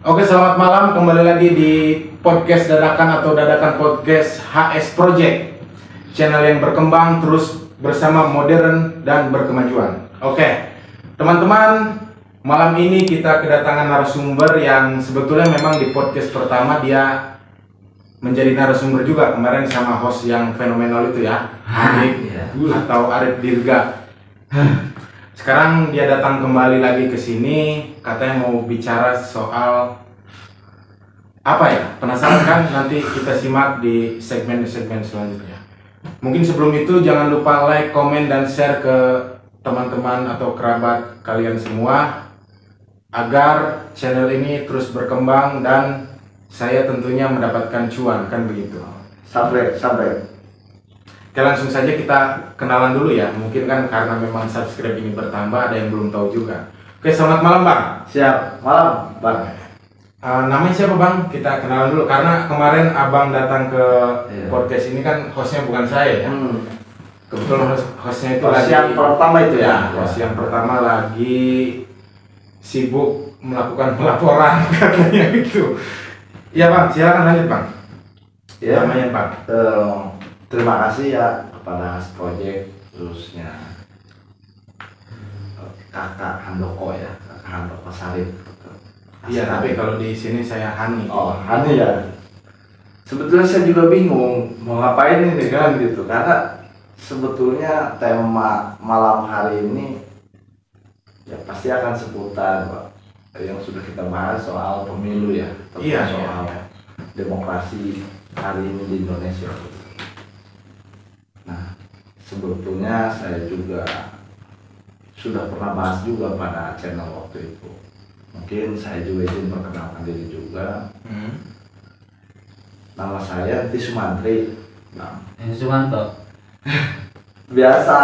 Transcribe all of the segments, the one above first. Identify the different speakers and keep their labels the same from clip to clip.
Speaker 1: Oke, selamat malam. Kembali lagi di podcast dadakan atau dadakan podcast HS Project, channel yang berkembang terus bersama modern dan berkemajuan. Oke, teman-teman, malam ini kita kedatangan narasumber yang sebetulnya memang di podcast pertama dia menjadi narasumber juga kemarin sama host yang fenomenal itu ya, Arif atau Arif Dirga. Sekarang dia datang kembali lagi ke sini, katanya mau bicara soal apa ya? Penasaran kan? Nanti kita simak di segmen-segmen selanjutnya. Mungkin sebelum itu jangan lupa like, komen, dan share ke teman-teman atau kerabat kalian semua agar channel ini terus berkembang dan saya tentunya mendapatkan cuan, kan begitu.
Speaker 2: Sampai.
Speaker 1: Oke, langsung saja kita kenalan dulu ya. Mungkin kan karena memang subscribe ini bertambah, ada yang belum tahu juga. Oke, selamat malam Bang.
Speaker 2: Siap, malam Bang.
Speaker 1: Namanya siapa Bang? Kita kenalan dulu karena kemarin Abang datang ke podcast ini kan hostnya bukan saya ya. Kebetulan hostnya itu
Speaker 2: Host
Speaker 1: lagi
Speaker 2: yang pertama itu ya.
Speaker 1: Host yang pertama lagi sibuk melakukan pelaporan katanya gitu. Iya Bang, silakan lanjut Bang.
Speaker 2: Ya.
Speaker 1: Namanya Bang.
Speaker 2: Terima kasih ya kepada HS Project, khususnya Kakak Handoko ya, Kakak Handoko Sarip.
Speaker 1: Iya, tapi kalau di sini saya Hani.
Speaker 2: Oh, Hani ya. Sebetulnya saya juga bingung mau ngapain ini kan gitu, karena sebetulnya tema malam hari ini ya pasti akan seputar Pak, yang sudah kita bahas soal pemilu ya, soal demokrasi hari ini di Indonesia. Nah, sebetulnya saya juga sudah pernah bahas juga pada channel waktu itu. Mungkin saya juga izin perkenalkan diri juga. Nama saya Enti Sumantri.
Speaker 3: Sumanto.
Speaker 2: Biasa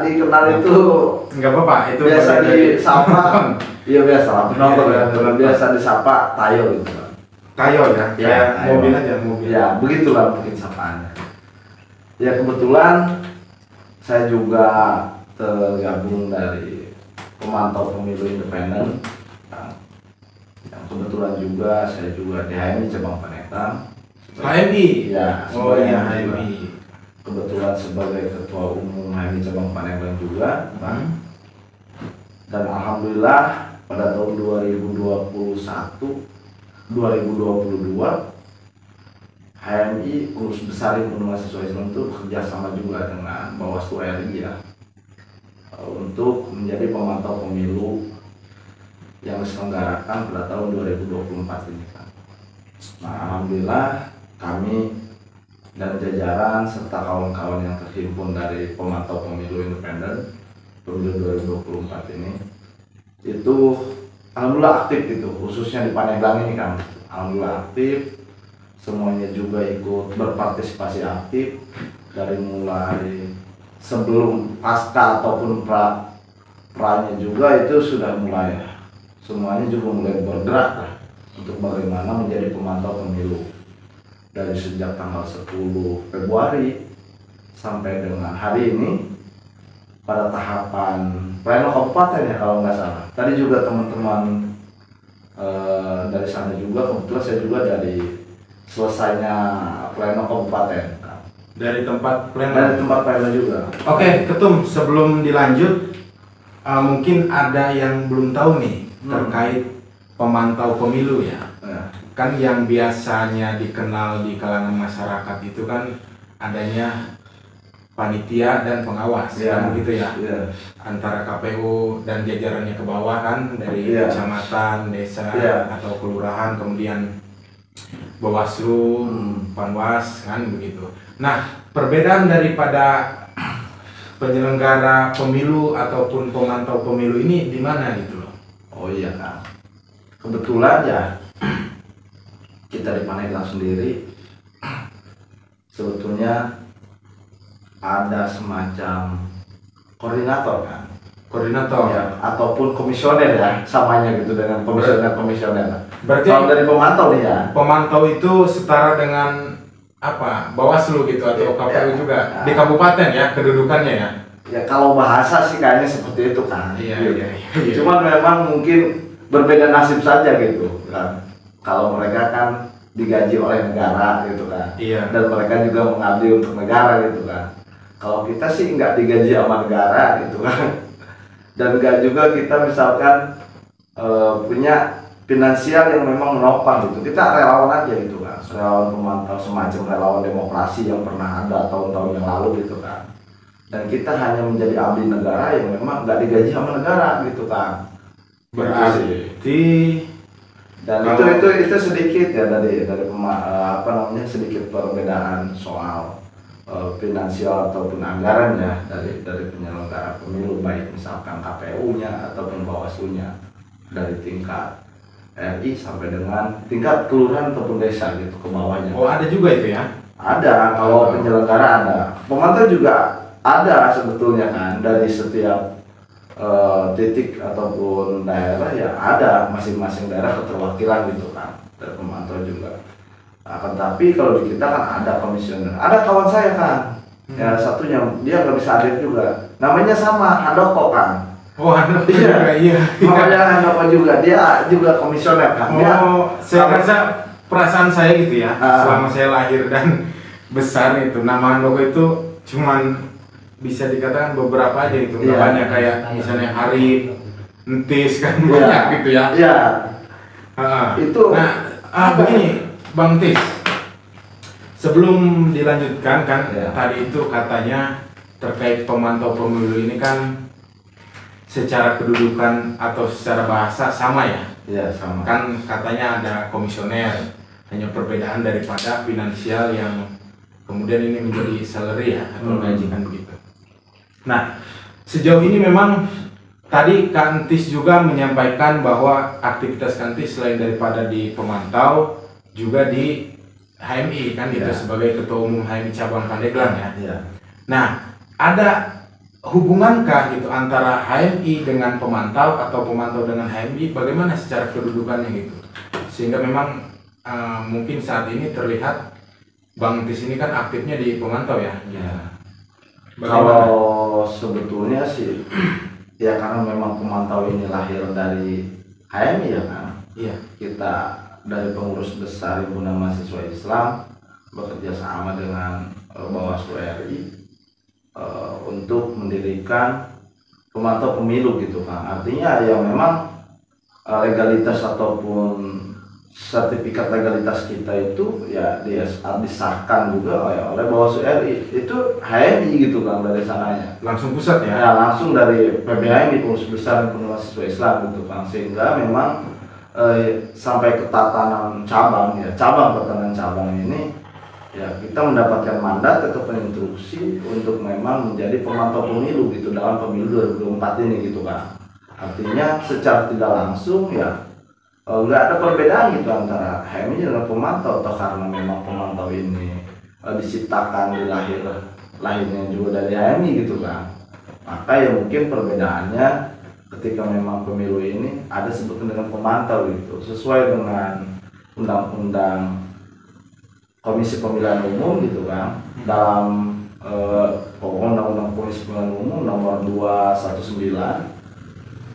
Speaker 2: dikenal itu
Speaker 1: Enggak apa-apa, itu
Speaker 2: biasa disapa. Iya biasa lah, penonton
Speaker 1: Iya,
Speaker 2: ya. Biasa disapa Tayo gitu.
Speaker 1: Tayo ya,
Speaker 2: Ya,
Speaker 1: mobil aja, mobil.
Speaker 2: Ya, begitulah mungkin sapaannya. Ya kebetulan saya juga tergabung dari pemantau pemilu independen. Yang kebetulan juga saya juga di HMI Cabang Panetang.
Speaker 1: HMI?
Speaker 2: Ya,
Speaker 1: Oh iya,
Speaker 2: juga.
Speaker 1: HMI.
Speaker 2: Kebetulan sebagai ketua umum HMI Cabang Panetang juga, Bang. Dan alhamdulillah pada tahun 2022 HMI Urus Besar Himpunan Mahasiswa Islam itu bekerja sama juga dengan Bawaslu RI ya, untuk menjadi pemantau pemilu yang diselenggarakan pada tahun 2024 ini kan. Nah, alhamdulillah kami dan jajaran serta kawan-kawan yang terhimpun dari pemantau pemilu independen pemilu 2024 ini itu alhamdulillah aktif gitu, khususnya di Pandeglang ini kan. Alhamdulillah aktif. Semuanya juga ikut berpartisipasi aktif dari mulai sebelum pasca ataupun pranya juga itu sudah mulai, semuanya juga mulai bergerak lah untuk bagaimana menjadi pemantau pemilu dari sejak tanggal 10 Februari sampai dengan hari ini pada tahapan pleno kabupaten ya kalau nggak salah. Tadi juga teman-teman dari sana juga, kebetulan saya juga dari selesainya pleno kabupaten kan.
Speaker 1: Dari tempat
Speaker 2: pleno juga.
Speaker 1: Oke, Ketum, sebelum dilanjut mungkin ada yang belum tahu nih terkait pemantau pemilu ya. Kan yang biasanya dikenal di kalangan masyarakat itu kan adanya panitia dan pengawas, kan begitu ya. Antara KPU dan jajarannya ke bawah kan, dari kecamatan, desa atau kelurahan, kemudian Bawaslu, Panwas, kan begitu. Nah, perbedaan daripada penyelenggara pemilu ataupun pemantau pemilu ini di mana gitu loh?
Speaker 2: Oh iya kan, kebetulan ya kita di Pandeglang sendiri sebetulnya ada semacam koordinator kan, ya, ataupun komisioner ya, samanya gitu dengan komisioner.
Speaker 1: Berarti
Speaker 2: kalau dari pemantau nih ya,
Speaker 1: pemantau itu setara dengan apa? Bawaslu gitu atau KPU juga di kabupaten ya kedudukannya ya?
Speaker 2: Ya kalau bahasa sih kayaknya seperti itu kan.
Speaker 1: Iya.
Speaker 2: Cuman memang mungkin berbeda nasib saja gitu kan. kalau mereka kan digaji oleh negara gitu kan.
Speaker 1: Iya.
Speaker 2: Dan mereka juga mengabdi untuk negara gitu kan. Kalau kita sih nggak digaji sama negara gitu kan. Dan nggak juga kita misalkan punya finansial yang memang menopang gitu. Kita relawan aja gitu kan. Relawan pemantau, semacam relawan demokrasi yang pernah ada tahun-tahun yang lalu gitu kan. Dan kita hanya menjadi abdi negara yang memang nggak digaji sama negara gitu kan.
Speaker 1: Berarti
Speaker 2: Dan
Speaker 1: kalau-
Speaker 2: itu sedikit ya dari sedikit perbedaan soal finansial ataupun anggaran ya dari penyelenggara pemilu, baik misalkan KPU-nya ataupun Bawaslu-nya, dari tingkat RI sampai dengan tingkat kelurahan ataupun desa gitu ke bawahnya.
Speaker 1: oh ada juga itu ya.
Speaker 2: Ada, kalau penyelenggara ada, pemantau juga ada sebetulnya kan, dari setiap titik ataupun daerah ya ada, masing-masing daerah keterwakilan gitu kan, dari pemantau juga. Akan tapi kalau di kita kan ada komisioner, ada kawan saya kan, ya satunya dia nggak bisa hadir juga, namanya sama Handoko kan.
Speaker 1: Oh ada
Speaker 2: Iya.
Speaker 1: juga, iya.
Speaker 2: Namanya Handoko juga, dia juga komisioner kan. Dia,
Speaker 1: Oh, saya rasa perasaan saya gitu ya,
Speaker 2: Ah.
Speaker 1: selama saya lahir dan besar itu, nama Handoko itu cuman bisa dikatakan beberapa aja gitu, nggak
Speaker 2: Iya.
Speaker 1: banyak kayak misalnya Hari, Entis kan
Speaker 2: Iya.
Speaker 1: banyak gitu ya.
Speaker 2: Iya.
Speaker 1: Ah.
Speaker 2: Itu-
Speaker 1: Nah, begini Bang Tis, sebelum dilanjutkan kan
Speaker 2: Iya.
Speaker 1: tadi itu katanya terkait pemantau pemilu ini kan secara kedudukan atau secara bahasa sama ya.
Speaker 2: Iya sama.
Speaker 1: Kan katanya ada komisioner, hanya perbedaan daripada finansial yang kemudian ini menjadi salary ya atau gaji kan begitu. Nah, sejauh ini memang tadi Kantis juga menyampaikan bahwa aktivitas Kantis selain daripada di pemantau juga di HMI kan itu
Speaker 2: Ya.
Speaker 1: sebagai ketua umum HMI cabang Pandeglang ya.
Speaker 2: Iya.
Speaker 1: Nah, ada hubungankah gitu antara HMI dengan pemantau atau pemantau dengan HMI? Bagaimana secara kedudukannya gitu? Sehingga memang mungkin saat ini terlihat Bang Tis ini kan aktifnya di pemantau ya.
Speaker 2: Iya.
Speaker 1: Bagaimana?
Speaker 2: Kalau sebetulnya sih ya karena memang pemantau ini lahir dari HMI ya kan.
Speaker 1: Iya.
Speaker 2: Kita dari pengurus besar Himpunan Mahasiswa Islam bekerja sama dengan Bawaslu RI untuk mendirikan pemantau pemilu gitu kan. Artinya ya memang legalitas ataupun sertifikat legalitas kita itu ya disahkan juga oleh Bawaslu RI. Itu HMI gitu kan dari sananya.
Speaker 1: Langsung pusat ya.
Speaker 2: Ya langsung dari PBHMI, Pengurus Besar Himpunan Mahasiswa Islam gitu kan. Sehingga memang sampai ke tatanan cabang ya, tatanan cabang ini ya kita mendapatkan mandat ataupun instruksi untuk memang menjadi pemantau pemilu gitu dalam pemilu 2024 ini gitu kan. Artinya secara tidak langsung ya nggak ada perbedaan gitu antara HMI dengan pemantau, atau karena memang pemantau ini diciptakan di lahirnya juga dari HMI gitu kan. Maka ya mungkin perbedaannya ketika memang pemilu ini ada sebutkan dengan pemantau gitu, sesuai dengan undang-undang Komisi Pemilihan Umum gitu kan, dalam undang-undang Komisi Pemilihan Umum nomor 219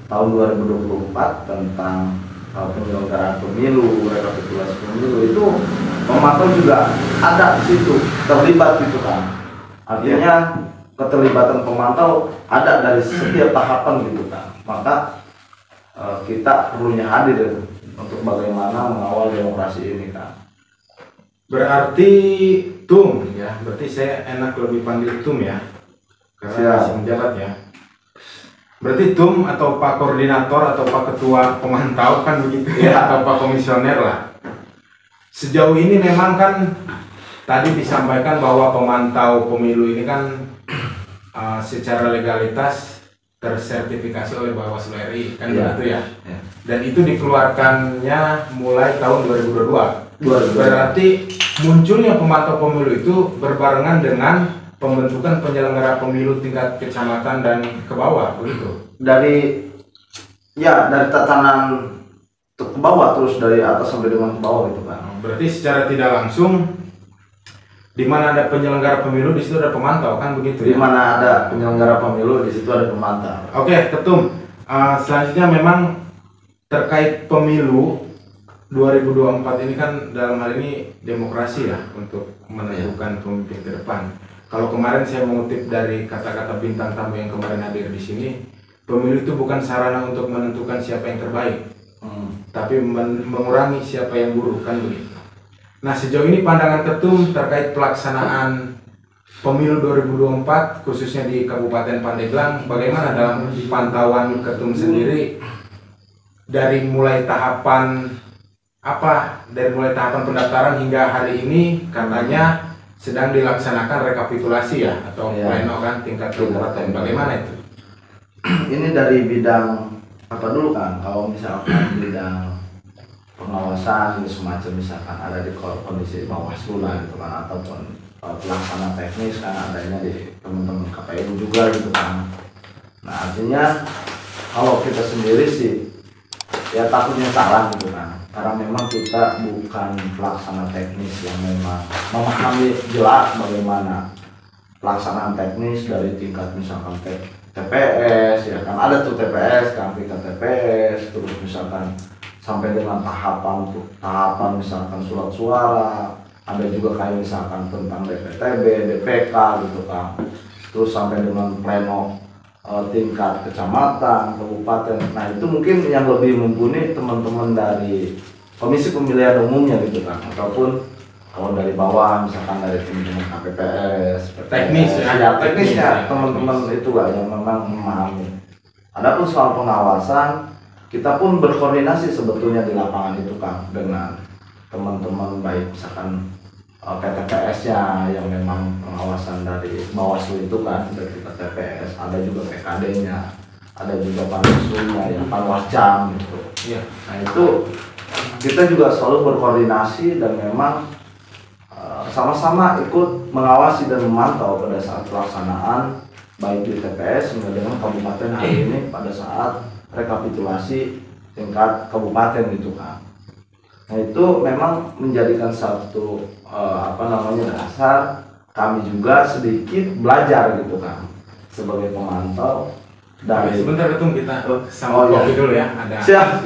Speaker 2: tahun 2024 tentang penyelenggaraan pemilu, rekapitulasi pemilu, itu pemantau juga ada di situ, terlibat gitu kan. Artinya keterlibatan pemantau ada dari setiap tahapan gitu kan. Maka kita perlunya hadir untuk bagaimana mengawal demokrasi ini kan.
Speaker 1: Berarti TUM ya. Berarti saya enak lebih panggil TUM ya. Karena
Speaker 2: Siap.
Speaker 1: masih menjabat ya. Berarti TUM atau Pak Koordinator atau Pak Ketua Pemantau kan begitu ya, atau Pak Komisioner lah. Sejauh ini memang kan tadi disampaikan bahwa pemantau pemilu ini kan secara legalitas tersertifikasi oleh Bawaslu RI kan
Speaker 2: Iya.
Speaker 1: begitu ya.
Speaker 2: Ya.
Speaker 1: Dan itu dikeluarkannya mulai tahun 2022.
Speaker 2: 2022.
Speaker 1: Berarti munculnya pemantau pemilu itu berbarengan dengan pembentukan penyelenggara pemilu tingkat kecamatan dan ke bawah begitu.
Speaker 2: Dari tatanan ke bawah, terus dari atas sampai dengan ke bawah gitu kan.
Speaker 1: Berarti secara tidak langsung di mana ada penyelenggara pemilu di situ ada pemantau kan begitu
Speaker 2: Di
Speaker 1: ya.
Speaker 2: mana ada penyelenggara pemilu di situ ada pemantau.
Speaker 1: Oke, Ketum. Selanjutnya memang terkait pemilu 2024 ini kan dalam hal ini demokrasi ya untuk menentukan pemimpin ke depan. Kalau kemarin saya mengutip dari kata-kata bintang tamu yang kemarin hadir di sini, pemilu itu bukan sarana untuk menentukan siapa yang terbaik, tapi mengurangi siapa yang buruk, kan begitu. Nah, sejauh ini pandangan Ketum terkait pelaksanaan pemilu 2024 khususnya di Kabupaten Pandeglang, bagaimana dalam pantauan Ketum sendiri dari mulai tahapan pendaftaran hingga hari ini katanya sedang dilaksanakan rekapitulasi ya atau pleno kan tingkat kabupaten, bagaimana itu?
Speaker 2: Ini dari bidang apa dulu kan? Kalau misalkan bidang pengawasan semacam misalkan ada di kondisi Bawaslu lah gitu kan, ataupun pelaksana teknis kan adanya di teman-teman KPU juga gitu kan. Nah artinya kalau kita sendiri sih ya takutnya salah gitu kan, karena memang kita bukan pelaksana teknis yang memang memahami jelas bagaimana pelaksanaan teknis dari tingkat misalkan TPS ya kan, ada tuh TPS kan, tingkat TPS, terus misalkan sampai dengan tahapan misalkan surat suara, ada juga kayak misalkan tentang DPTB, DPK gitu kan, terus sampai dengan pleno tingkat kecamatan, kabupaten. Nah itu mungkin yang lebih mumpuni teman-teman dari Komisi Pemilihan Umumnya gitu kan, ataupun kalau dari bawah misalkan dari teman-teman KPPS,
Speaker 1: teknis ya,
Speaker 2: teknisnya teman-teman itu lah yang memang memahami. Adapun soal pengawasan, kita pun berkoordinasi sebetulnya di lapangan itu kan dengan teman-teman baik misalkan PTPS-nya yang memang pengawasan dari Bawaslu itu kan, dari TPS, ada juga PKD-nya, ada juga Panwaslu-nya, yang Panwascam gitu.
Speaker 1: Iya.
Speaker 2: Nah itu kita juga selalu berkoordinasi dan memang sama-sama ikut mengawasi dan memantau pada saat pelaksanaan baik di TPS hingga dengan kabupaten hari ini pada saat rekapitulasi tingkat kabupaten gitu kan. Nah itu memang menjadikan satu dasar kami juga sedikit belajar gitu kan sebagai pemantau dari
Speaker 1: sebentar Ketum kita sama kopi dulu ya, ada
Speaker 2: siap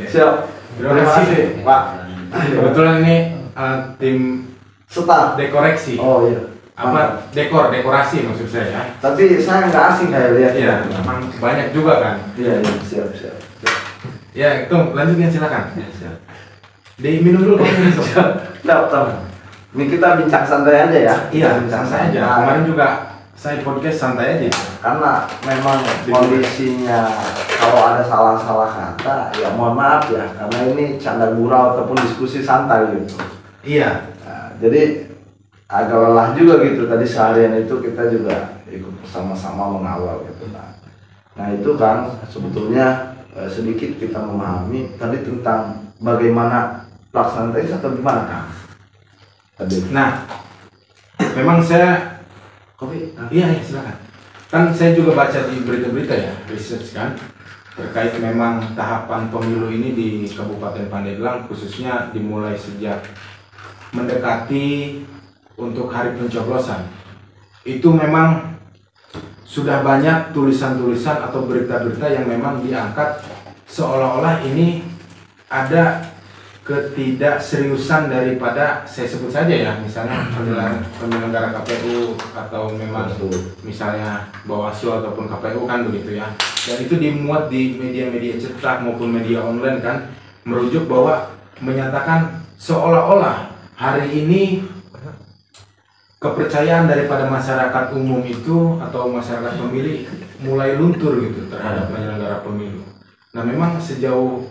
Speaker 1: siap. Terima kasih
Speaker 2: Pak.
Speaker 1: Kebetulan ini tim
Speaker 2: staf
Speaker 1: dekoreksi.
Speaker 2: Oh iya.
Speaker 1: Dekorasi maksud saya ya.
Speaker 2: Tapi saya nggak asing kayak lihat.
Speaker 1: Iya, memang banyak juga kan.
Speaker 2: Iya siap.
Speaker 1: Ya, Ketum lanjutkan silakan.
Speaker 2: Ya, siap.
Speaker 1: Diminum dulu kopinya.
Speaker 2: Siap. Ini kita bincang santai aja ya.
Speaker 1: Iya, santai aja. Kemarin juga saya podcast santai aja.
Speaker 2: Karena memang kondisinya kalau ada salah-salah kata, ya mohon maaf ya, karena ini canda gurau ataupun diskusi santai gitu.
Speaker 1: Iya.
Speaker 2: Nah, jadi agak lelah juga gitu. Tadi seharian itu kita juga ikut bersama-sama mengawal gitu kan. Nah itu kan sebetulnya sedikit kita memahami tadi tentang bagaimana pelaksanaan teknis atau gimana kan?
Speaker 1: Nah, memang saya iya silakan. Kan saya juga baca di berita-berita ya, research kan terkait memang tahapan pemilu ini di Kabupaten Pandeglang khususnya dimulai sejak mendekati untuk hari pencoblosan. Itu memang sudah banyak tulisan-tulisan atau berita-berita yang memang diangkat seolah-olah ini ada ketidakseriusan daripada, saya sebut saja ya, misalnya penyelenggara KPU atau memang misalnya Bawaslu ataupun KPU kan begitu ya. Dan itu dimuat di media-media cetak maupun media online kan, merujuk bahwa menyatakan seolah-olah hari ini kepercayaan daripada masyarakat umum itu atau masyarakat pemilih mulai luntur gitu terhadap penyelenggara pemilu. Nah memang sejauh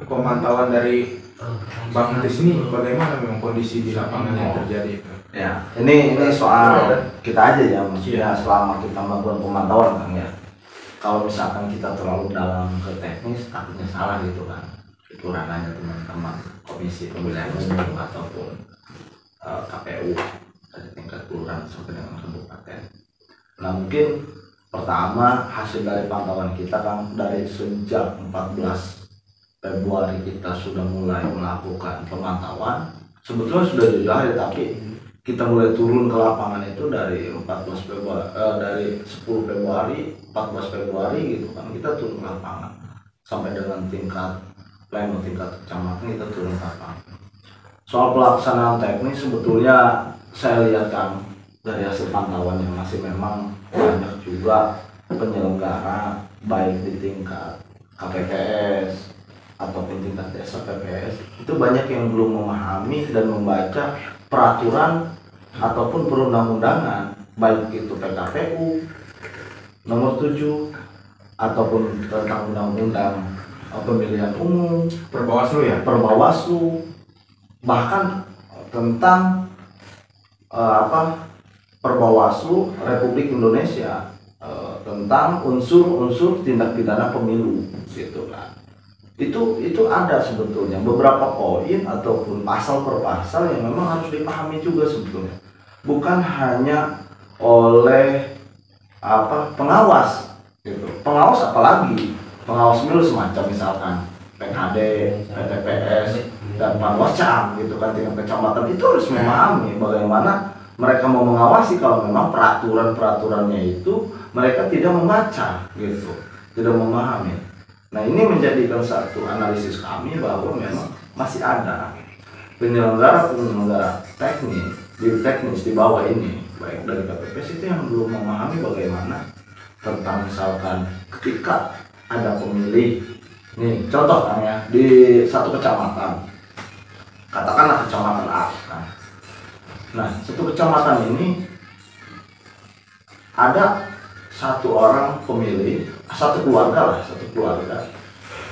Speaker 1: pemantauan dari Bang Tis ini bagaimana memang kondisi di lapangan yang terjadi itu?
Speaker 2: Ya, ini soal kita aja ya, maksudnya selama kita melakukan pemantauan kan ya. Kalau misalkan kita terlalu dalam ke teknis, takutnya salah gitu kan. Itu ranahnya teman-teman Komisi Pemilihan Umum ataupun KPU dari tingkat kelurahan sampai dengan kabupaten. Nah mungkin pertama hasil dari pantauan kita kan dari sejak 14 Februari kita sudah mulai melakukan pemantauan. Sebetulnya sudah jauh hari, tapi kita mulai turun ke lapangan itu dari 14 Februari, dari 10 Februari, 14 Februari gitu kan, kita turun ke lapangan sampai dengan tingkat level tingkat kecamatan kita turun ke lapangan. Soal pelaksanaan teknis sebetulnya saya lihat kan dari hasil pantauan yang masih memang banyak juga penyelenggara baik di tingkat KPPS ataupun tingkat desa PPS itu banyak yang belum memahami dan membaca peraturan ataupun perundang-undangan baik itu PKPU nomor 7 ataupun tentang undang-undang pemilihan umum,
Speaker 1: Perbawaslu ya?
Speaker 2: Perbawaslu, bahkan tentang Perbawaslu Republik Indonesia tentang unsur-unsur tindak pidana pemilu gitu kan. Itu ada sebetulnya beberapa poin ataupun pasal per pasal yang memang harus dipahami juga sebetulnya. Bukan hanya oleh pengawas gitu. Pengawas apalagi pengawas pemilu semacam misalkan PKD, PTPS dan Panwascam gitu kan tingkat kecamatan itu harus memahami bagaimana mereka mau mengawasi kalau memang peraturan-peraturannya itu mereka tidak membaca gitu, tidak memahami. Nah ini menjadikan satu analisis kami bahwa memang masih ada penyelenggara teknis di bawah ini baik dari KPPS itu yang belum memahami bagaimana tentang misalkan ketika ada pemilih nih contoh kan ya di satu kecamatan katakanlah kecamatan A kan. Nah satu kecamatan ini ada satu orang pemilih satu keluarga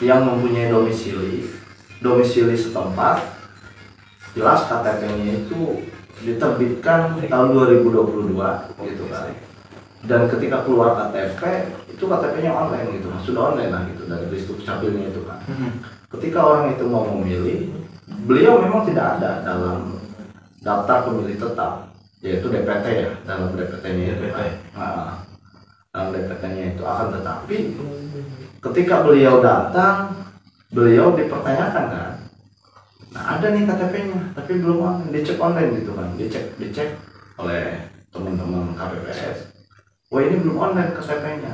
Speaker 2: yang mempunyai domisili setempat jelas KTP-nya itu diterbitkan tahun 2022 gitu kan. Dan ketika keluar KTP itu KTP-nya online gitu, sudah online lah gitu dari list capilnya itu kan. Ketika orang itu mau memilih, beliau memang tidak ada dalam daftar pemilih tetap, yaitu DPT ya, dalam DPT-nya itu kan. Dalam DPT-nya itu akan tetapi ketika beliau datang, beliau dipertanyakan kan. Nah ada nih KTP-nya, tapi belum online, dicek online gitu kan, dicek oleh teman-teman KPPS. Wah ini belum online KTP-nya.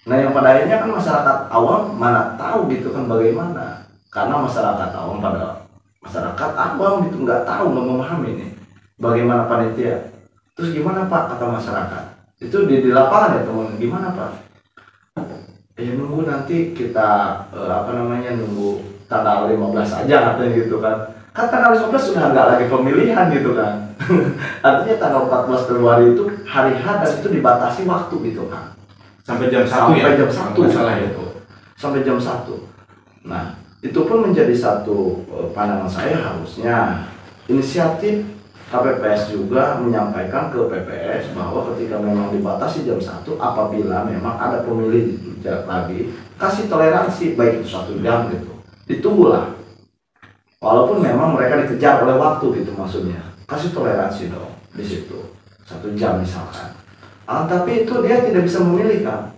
Speaker 2: Nah yang pada akhirnya kan masyarakat awam mana tahu gitu kan bagaimana. Karena masyarakat awam gitu nggak tahu, nggak memahami nih bagaimana panitia. Terus gimana Pak kata masyarakat? Itu di lapangan ya teman, gimana Pak? Ya nunggu nanti kita nunggu tanggal 15 aja katanya gitu kan. Kan tanggal 15 sudah nggak lagi pemilihan gitu kan. Artinya tanggal 14 Februari itu hari H dan itu dibatasi waktu gitu kan.
Speaker 1: Sampai jam 1
Speaker 2: sampai
Speaker 1: ya?
Speaker 2: jam 1
Speaker 1: masalah itu.
Speaker 2: Sampai jam 1. Nah, itu pun menjadi satu pandangan saya harusnya inisiatif KPPS juga menyampaikan ke PPS bahwa ketika memang dibatasi jam 1 apabila memang ada pemilih lagi kasih toleransi baik itu 1 jam gitu. Ditunggulah. Walaupun memang mereka dikejar oleh waktu gitu maksudnya. Kasih toleransi dong di situ 1 jam misalkan. Tapi itu dia tidak bisa memilih kan.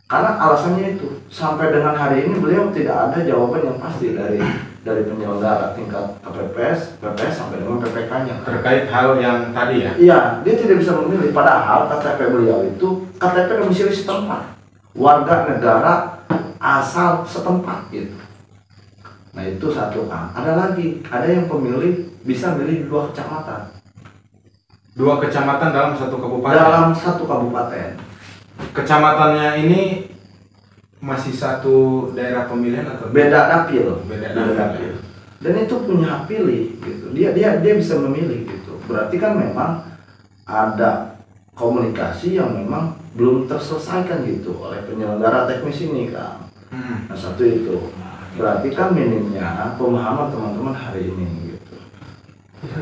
Speaker 2: Karena alasannya itu sampai dengan hari ini beliau tidak ada jawaban yang pasti dari penyelenggara tingkat KPPS, PPS sampai dengan PPK-nya
Speaker 1: terkait hal yang tadi ya?
Speaker 2: Iya, dia tidak bisa memilih. Padahal KTP beliau itu KTP domisili setempat, warga negara asal setempat gitu. Nah itu satu kan. Ada lagi, ada yang pemilih bisa milih di 2 kecamatan.
Speaker 1: 2 kecamatan dalam 1 kabupaten?
Speaker 2: Dalam 1 kabupaten.
Speaker 1: Kecamatannya ini masih satu daerah pemilihan atau
Speaker 2: Beda dapil.
Speaker 1: Beda
Speaker 2: dapil. Dan itu punya hak pilih gitu. Dia bisa memilih gitu. Berarti kan memang ada komunikasi yang memang belum terselesaikan gitu oleh penyelenggara teknis ini kan. Nah satu itu. Berarti kan minimnya pemahaman teman-teman hari ini gitu.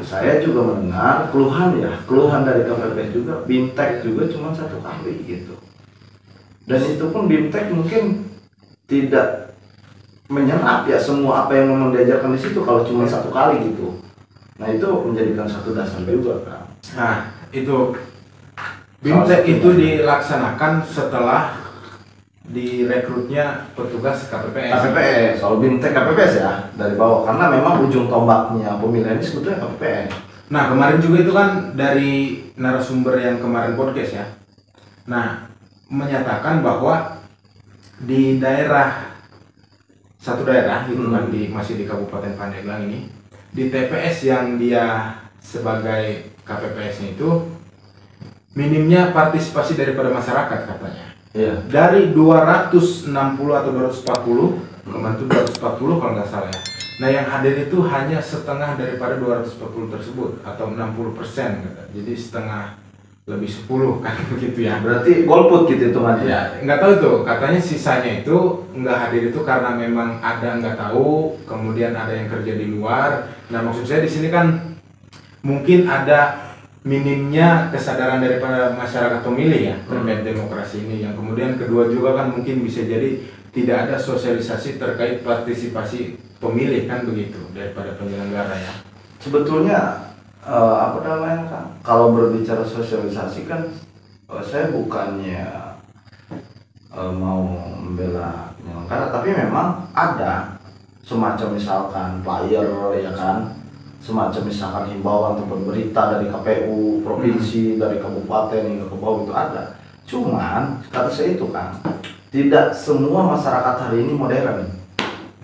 Speaker 2: Saya juga mendengar keluhan dari KPPS juga, BIMTEK juga cuma 1 kali gitu. Dan itu pun BIMTEK mungkin tidak menyerap ya semua apa yang memang diajarkan di situ kalau cuma 1 kali gitu. Nah itu menjadikan satu dasar juga kan.
Speaker 1: Nah itu BIMTEK itu dilaksanakan setelah direkrutnya petugas KPPS.
Speaker 2: Kalau BIMTEK KPPS ya dari bawah karena memang ujung tombaknya pemilihan ini sebetulnya KPPS.
Speaker 1: Nah kemarin juga itu kan dari narasumber yang kemarin podcast ya. Nah menyatakan bahwa di daerah 1 satu daerah gitu kan, masih di Kabupaten Pandeglang ini, di TPS yang dia sebagai KPPS-nya itu minimnya partisipasi daripada masyarakat katanya.
Speaker 2: Iya.
Speaker 1: Dari 260 atau 240, kemarin itu 240 kalau nggak salah ya. Nah yang hadir itu hanya setengah daripada 240 tersebut atau 60% kata. Jadi setengah lebih 10 kan begitu ya.
Speaker 2: Berarti golput gitu hitungannya.
Speaker 1: Ya, nggak tahu itu. Katanya sisanya itu nggak hadir itu karena memang ada nggak tahu, kemudian ada yang kerja di luar. Nah maksud saya di sini kan mungkin ada minimnya kesadaran daripada masyarakat pemilih ya terkait demokrasi ini. Yang kemudian kedua juga kan mungkin bisa jadi tidak ada sosialisasi terkait partisipasi pemilih kan begitu daripada penyelenggara ya.
Speaker 2: Sebetulnya apa namanya kan, kalau berbicara sosialisasi kan saya bukannya mau membela penyelenggara, tapi memang ada semacam misalkan flyer ya kan, semacam misalkan himbauan ataupun berita dari KPU provinsi, dari kabupaten hingga ke bawah itu ada. Cuman kata saya itu kan tidak semua masyarakat hari ini modern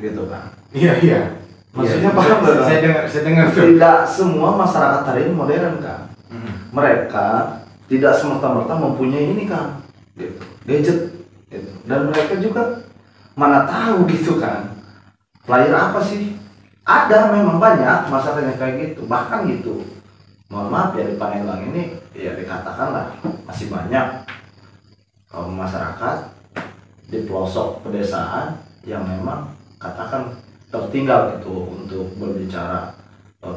Speaker 2: gitu kan.
Speaker 1: Iya.
Speaker 2: Maksudnya
Speaker 1: Iya,
Speaker 2: paham nggak?
Speaker 1: Saya dengar tuh.
Speaker 2: Tidak semua masyarakat hari ini modern kan. Mereka tidak semerta-merta mempunyai ini kan, gitu, gadget, gitu. Dan mereka juga mana tahu gitu kan, flyer apa sih? Ada memang banyak masyarakat yang kayak gitu, bahkan gitu. Mohon maaf ya di Pandeglang ini ya dikatakanlah masih banyak masyarakat di pelosok pedesaan yang memang katakan tertinggal gitu untuk berbicara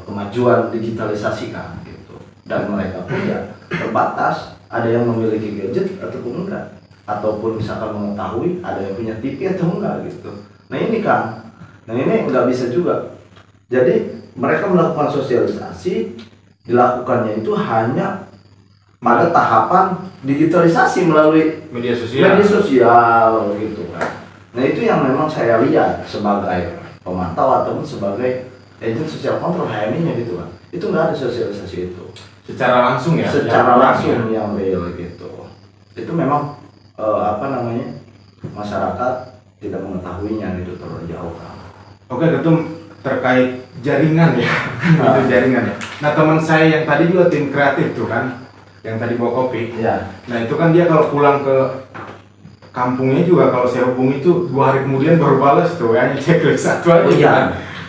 Speaker 2: kemajuan digitalisasi kan gitu, dan mereka pun ya terbatas, ada yang memiliki gadget ataupun enggak, ataupun misalkan mengetahui ada yang punya TV atau enggak gitu. Nah ini kan, nah ini nggak bisa juga. Jadi mereka melakukan sosialisasi, dilakukannya itu hanya pada tahapan digitalisasi melalui
Speaker 1: Media sosial
Speaker 2: gitu kan. Nah itu yang memang saya lihat sebagai pemantau ataupun sebagai agent sosial kontrol HMI-nya gitu kan, itu nggak ada sosialisasi itu
Speaker 1: secara langsung ya.
Speaker 2: secara langsung yang real gitu. Itu memang apa namanya, masyarakat tidak mengetahuinya gitu terlalu jauh kan.
Speaker 1: Oke, Ketum, terkait jaringan ya, itu jaringan ya. Nah teman saya yang tadi juga tim kreatif tuh kan, yang tadi bawa kopi.
Speaker 2: Iya.
Speaker 1: Nah itu kan dia kalau pulang ke kampungnya juga kalau saya hubungi itu 2 hari kemudian baru balas tuh ya, checklist satu aja
Speaker 2: Iya.
Speaker 1: kan.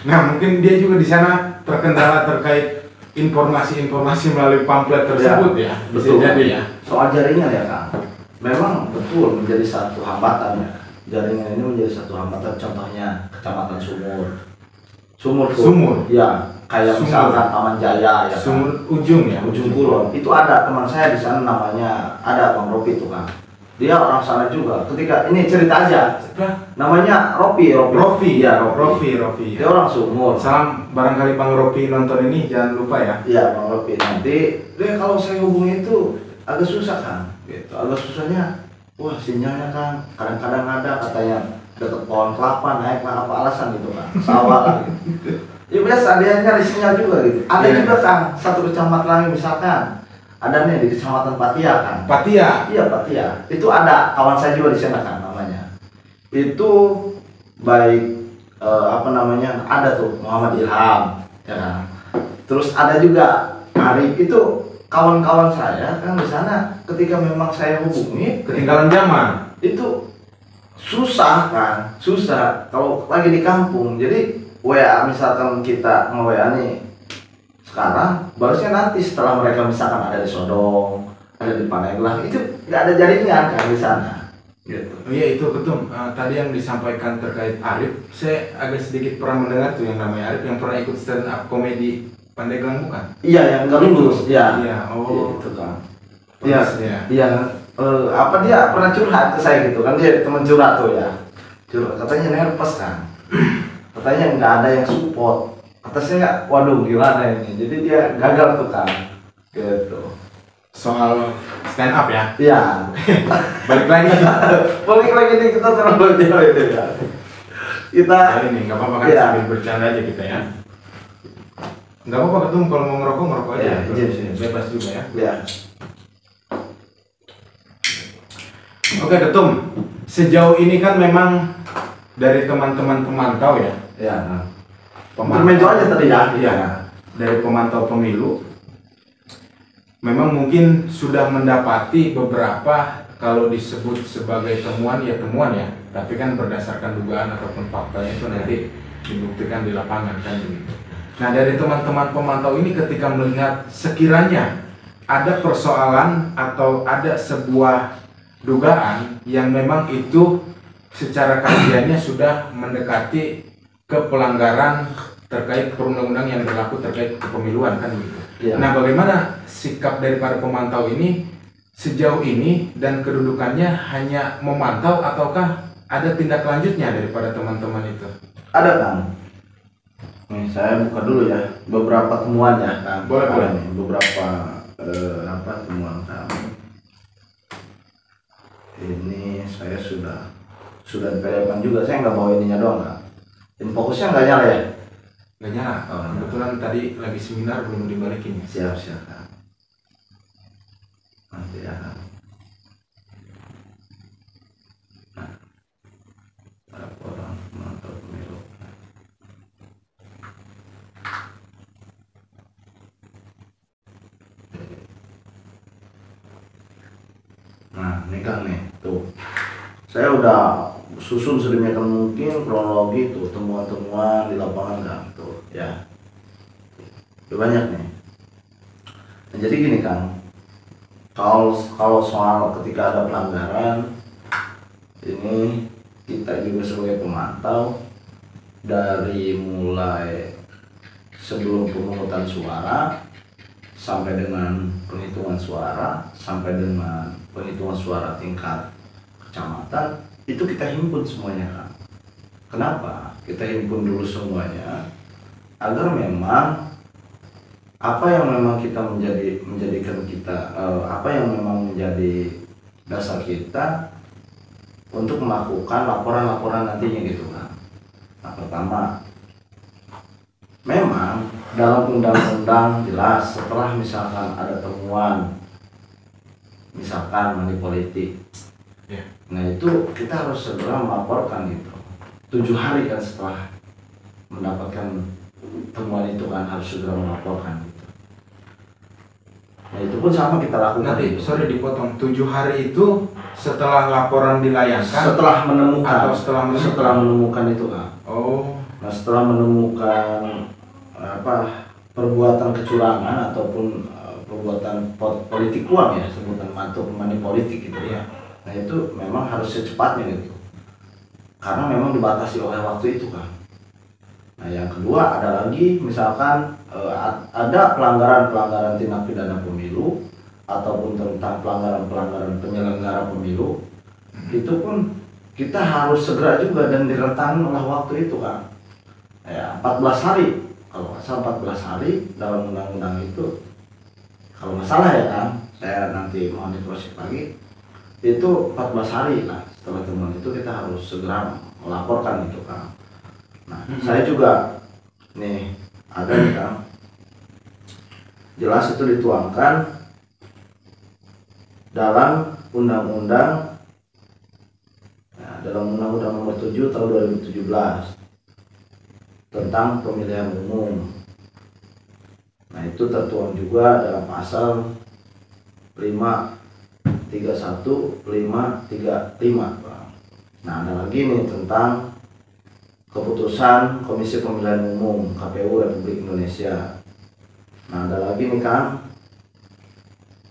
Speaker 1: Nah mungkin dia juga di sana terkendala terkait informasi-informasi melalui pamflet tersebut ya. Bisa
Speaker 2: Betul.
Speaker 1: jadi ya.
Speaker 2: Soal jaringan ya Kang, memang betul menjadi satu hambatan ya. Jaringan ini menjadi satu hambatan, contohnya Kecamatan Sumur tuh.
Speaker 1: Sumur?
Speaker 2: Ya, kayak
Speaker 1: Sumur.
Speaker 2: misalkan Taman Jaya ya kan?
Speaker 1: Sumur ujung ya.
Speaker 2: Ujung Kulon. Itu ada teman saya di sana namanya, ada Bang Ropi tuh kan. Dia orang sana juga. Ketika ini cerita aja. Namanya Ropi. Iya,
Speaker 1: Rofi.
Speaker 2: Dia orang Sumur.
Speaker 1: Salam, barangkali Bang Rofi nonton ini jangan lupa ya.
Speaker 2: Iya, Bang Ropi. Nanti dia kalau saya hubungi itu agak susah kan. Gitu. Agak susahnya, wah sinyalnya kan kadang-kadang ada katanya dekat pohon kelapa, naik lah apa alasan gitu kan. Sawah lah gitu. Ya biasa dia nyari sinyal juga gitu. Ada juga kan satu kecamatan lagi misalkan. Ada nih di Kecamatan Patia kan.
Speaker 1: Patia.
Speaker 2: Iya Patia. Itu ada kawan saya juga di sana kan namanya. Itu baik apa namanya, ada tuh Muhammad Ilham ya kan. Terus ada juga Arif, itu kawan-kawan saya kan di sana. Ketika memang saya hubungi,
Speaker 1: Ketinggalan zaman.
Speaker 2: itu susah kan, susah kalau lagi di kampung. Jadi WA misalkan kita nge-WA nih sekarang, barunya nanti setelah mereka misalkan ada di Sodong, ada di Pandeglang, itu nggak ada jaringan kan di sana gitu.
Speaker 1: Oh iya itu Ketum, tadi yang disampaikan terkait Arif, saya agak sedikit pernah mendengar tuh yang namanya Arif yang pernah ikut stand up komedi Pandeglang bukan?
Speaker 2: Iya, yang nggak lulus ya.
Speaker 1: Iya, oh
Speaker 2: Itu kan.
Speaker 1: iya.
Speaker 2: Iya, apa dia pernah curhat ke saya gitu kan, dia teman curhat tuh ya. Curhat, katanya nervous kan. Katanya nggak ada yang support. Kata saya, waduh gimana ini. Jadi dia gagal tuh kan. Gitu.
Speaker 1: Soal stand up ya.
Speaker 2: Iya.
Speaker 1: Balik lagi.
Speaker 2: Balik lagi nih, kita terlalu jauh itu ya. Kita
Speaker 1: Kali ini nggak apa-apa kan
Speaker 2: Iya.
Speaker 1: sambil bercanda aja kita ya. Nggak apa-apa Ketum, kalau mau ngerokok aja.
Speaker 2: Iya, izin.
Speaker 1: Bebas juga ya.
Speaker 2: ya.
Speaker 1: Oke Ketum, sejauh ini kan memang dari teman-teman pemantau ya.
Speaker 2: Ya. Nah.
Speaker 1: Pemantau
Speaker 2: Intermezzo aja tadi ya.
Speaker 1: Iya. Dari pemantau pemilu, memang mungkin sudah mendapati beberapa, kalau disebut sebagai temuan ya, tapi kan berdasarkan dugaan ataupun faktanya itu nanti dibuktikan di lapangan kan begitu. Nah, dari teman-teman pemantau ini ketika melihat sekiranya ada persoalan atau ada sebuah dugaan yang memang itu secara kajiannya sudah mendekati ke pelanggaran terkait perundang-undang yang berlaku terkait kepemiluan kan begitu.
Speaker 2: Ya.
Speaker 1: Nah, bagaimana sikap dari para pemantau ini sejauh ini, dan kedudukannya hanya memantau ataukah ada tindak lanjutnya daripada teman-teman itu?
Speaker 2: Ada kan? Nih, saya buka dulu ya beberapa temuan ya kan.
Speaker 1: Boleh.
Speaker 2: Nih, beberapa temuan kami. Ini saya sudah diperlihatkan juga. Saya nggak bawa ininya doang kan. Ini fokusnya nggak nyala ya?
Speaker 1: Nggak nyala. Kebetulan tadi lagi seminar belum dibalikin.
Speaker 2: Siap kan. Nanti ya kan. Nah, laporan pemantau pemilu. Nah, ini kan nih, tuh. Saya udah susun sedemikian mungkin kronologi tuh temuan-temuan di lapangan kan, tuh ya. Udah banyak nih. Nah, jadi gini kan, kalau soal ketika ada pelanggaran, ini kita juga sebagai pemantau dari mulai sebelum pemungutan suara sampai dengan penghitungan suara, sampai dengan penghitungan suara tingkat kecamatan, itu kita himpun semuanya kan. Kenapa? Kita himpun dulu semuanya agar memang apa yang memang kita menjadikan kita apa yang memang menjadi dasar kita untuk melakukan laporan-laporan nantinya gitu kan. Nah, pertama, memang dalam undang-undang jelas setelah misalkan ada temuan misalkan money politik, nah itu kita harus segera melaporkan gitu. 7 hari kan setelah mendapatkan temuan itu kan harus segera melaporkan gitu. Nah itu pun sama kita lakukan.
Speaker 1: Nanti, sorry dipotong, 7 hari itu setelah laporan dilayangkan?
Speaker 2: Setelah menemukan.
Speaker 1: Atau setelah
Speaker 2: menemukan itu kan.
Speaker 1: Oh.
Speaker 2: Nah setelah menemukan perbuatan kecurangan ataupun perbuatan politik uang ya, sebutan mantuk money politik gitu ya. Nah itu memang harus secepatnya gitu. Karena memang dibatasi oleh waktu itu kan. Nah yang kedua ada lagi misalkan ada pelanggaran tindak pidana pemilu ataupun tentang pelanggaran penyelenggara pemilu, itu pun kita harus segera juga dan direntangkan oleh waktu itu kan. Ya 14 hari, kalau nggak salah 14 hari dalam undang-undang itu, kalau nggak salah ya kan, saya nanti mau diproses lagi, itu 14 hari lah setelah temuan itu kita harus segera melaporkan itu kan. Nah saya juga nih ada nih kan, jelas itu dituangkan dalam undang-undang, dalam undang-undang nomor 7 tahun 2017 tentang pemilihan umum. Nah itu tertuang juga dalam pasal 531, 535. Nah ada lagi nih tentang keputusan Komisi Pemilihan Umum KPU Republik Indonesia. Nah ada lagi nih kan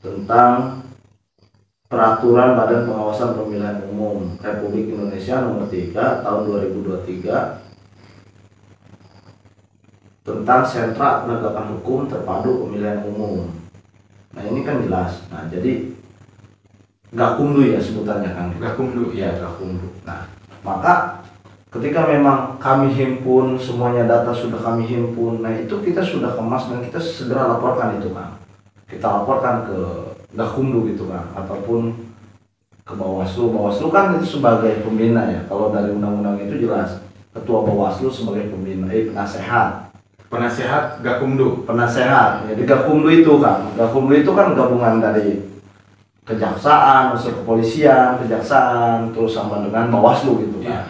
Speaker 2: tentang Peraturan Badan Pengawasan Pemilihan Umum Republik Indonesia nomor 3 tahun 2023 tentang sentra penegakan hukum terpadu pemilihan umum. Nah ini kan jelas. Nah jadi Gakumdu ya sebutannya kan.
Speaker 1: Gakumdu ya.
Speaker 2: Gakumdu. Nah maka ketika memang kami himpun semuanya, data sudah kami himpun, nah itu kita sudah kemas dan kita segera laporkan itu kan. Kita laporkan ke Gakumdu gitu kan, ataupun ke Bawaslu. Bawaslu kan itu sebagai pembina ya. Kalau dari undang-undang itu jelas ketua Bawaslu sebagai pembina, penasehat Gakumdu. Penasehat. Jadi Gakumdu itu kan, gabungan dari kejaksaan, unsur kepolisian, kejaksaan, terus sama dengan Bawaslu gitu kan.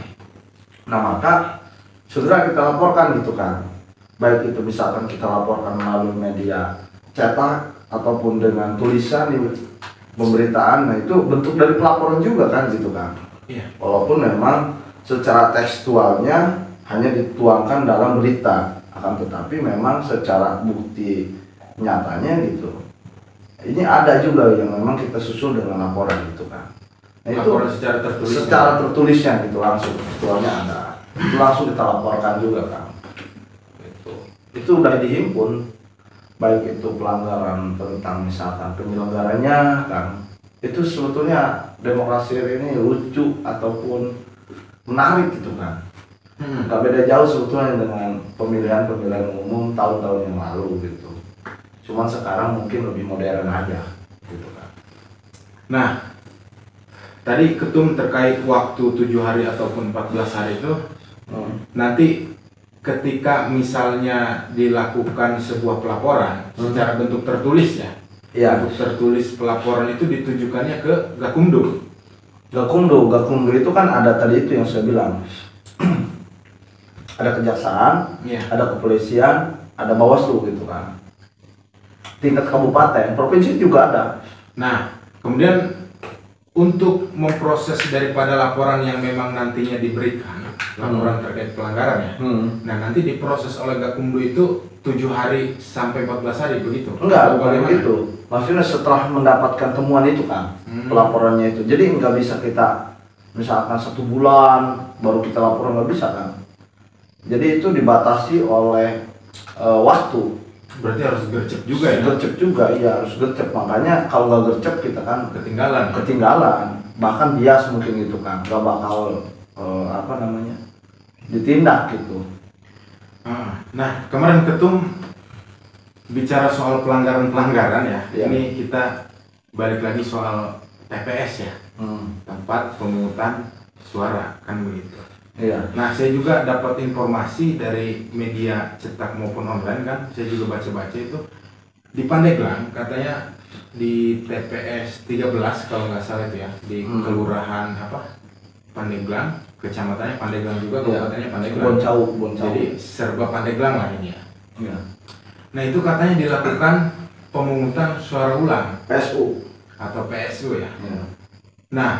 Speaker 2: Nah maka segera kita laporkan gitu kan, baik itu misalkan kita laporkan melalui media cetak ataupun dengan tulisan di pemberitaan. Nah itu bentuk dari pelaporan juga kan gitu kan.
Speaker 1: Iya.
Speaker 2: Walaupun memang secara tekstualnya hanya dituangkan dalam berita, akan tetapi memang secara bukti nyatanya gitu, ini ada juga yang memang kita susul dengan laporan gitu kan. Nah itu
Speaker 1: Laporan secara tertulis.
Speaker 2: secara tertulisnya gitu langsung, tekstualnya ada, itu langsung kita laporkan juga kan. Itu udah dihimpun, baik itu pelanggaran tentang misalkan penyelenggaranya kan. Itu sebetulnya demokrasi ini lucu ataupun menarik gitu kan. Gak beda jauh sebetulnya dengan pemilihan umum tahun-tahun yang lalu gitu. Cuman sekarang mungkin lebih modern aja gitu kan.
Speaker 1: Nah, tadi ketum terkait waktu 7 hari ataupun 14 hari itu, nanti ketika misalnya dilakukan sebuah pelaporan secara bentuk tertulis ya,
Speaker 2: Iya.
Speaker 1: bentuk tertulis pelaporan itu ditujukannya ke Gakumdu.
Speaker 2: Gakumdu itu kan ada tadi itu yang saya bilang. Ada kejaksaan,
Speaker 1: Iya.
Speaker 2: ada kepolisian, ada Bawaslu gitu kan. Tingkat kabupaten, provinsi juga ada.
Speaker 1: Nah, kemudian untuk memproses daripada laporan yang memang nantinya diberikan, laporan terkait pelanggaran ya. Nah, nanti diproses oleh Gakumdu itu 7 hari sampai 14 hari begitu?
Speaker 2: Enggak,
Speaker 1: Atau
Speaker 2: bukan
Speaker 1: bagaimana?
Speaker 2: begitu. Maksudnya setelah mendapatkan temuan itu kan, pelaporannya itu. Jadi nggak bisa kita misalkan 1 bulan baru kita laporan, nggak bisa kan. Jadi itu dibatasi oleh waktu.
Speaker 1: Berarti harus gercep juga ya?
Speaker 2: Gercep juga, iya harus gercep. Makanya kalau nggak gercep kita kan
Speaker 1: Ketinggalan.
Speaker 2: ketinggalan, bahkan bias mungkin gitu kan, nggak bakal ditindak gitu.
Speaker 1: Nah, kemarin ketum bicara soal pelanggaran-pelanggaran ya.
Speaker 2: Iya.
Speaker 1: Ini kita balik lagi soal TPS ya, tempat pemungutan suara kan begitu.
Speaker 2: Iya.
Speaker 1: Nah, saya juga dapat informasi dari media cetak maupun online kan, saya juga baca-baca itu di Pandeglang katanya di TPS 13 kalau nggak salah itu ya, di kelurahan apa Pandeglang, kecamatannya Pandeglang juga, kabupatennya Pandeglang.
Speaker 2: Kebon Cau.
Speaker 1: Jadi serba Pandeglang lah ini ya.
Speaker 2: Iya.
Speaker 1: Nah itu katanya dilakukan pemungutan suara ulang
Speaker 2: PSU.
Speaker 1: atau PSU ya.
Speaker 2: Iya.
Speaker 1: Nah,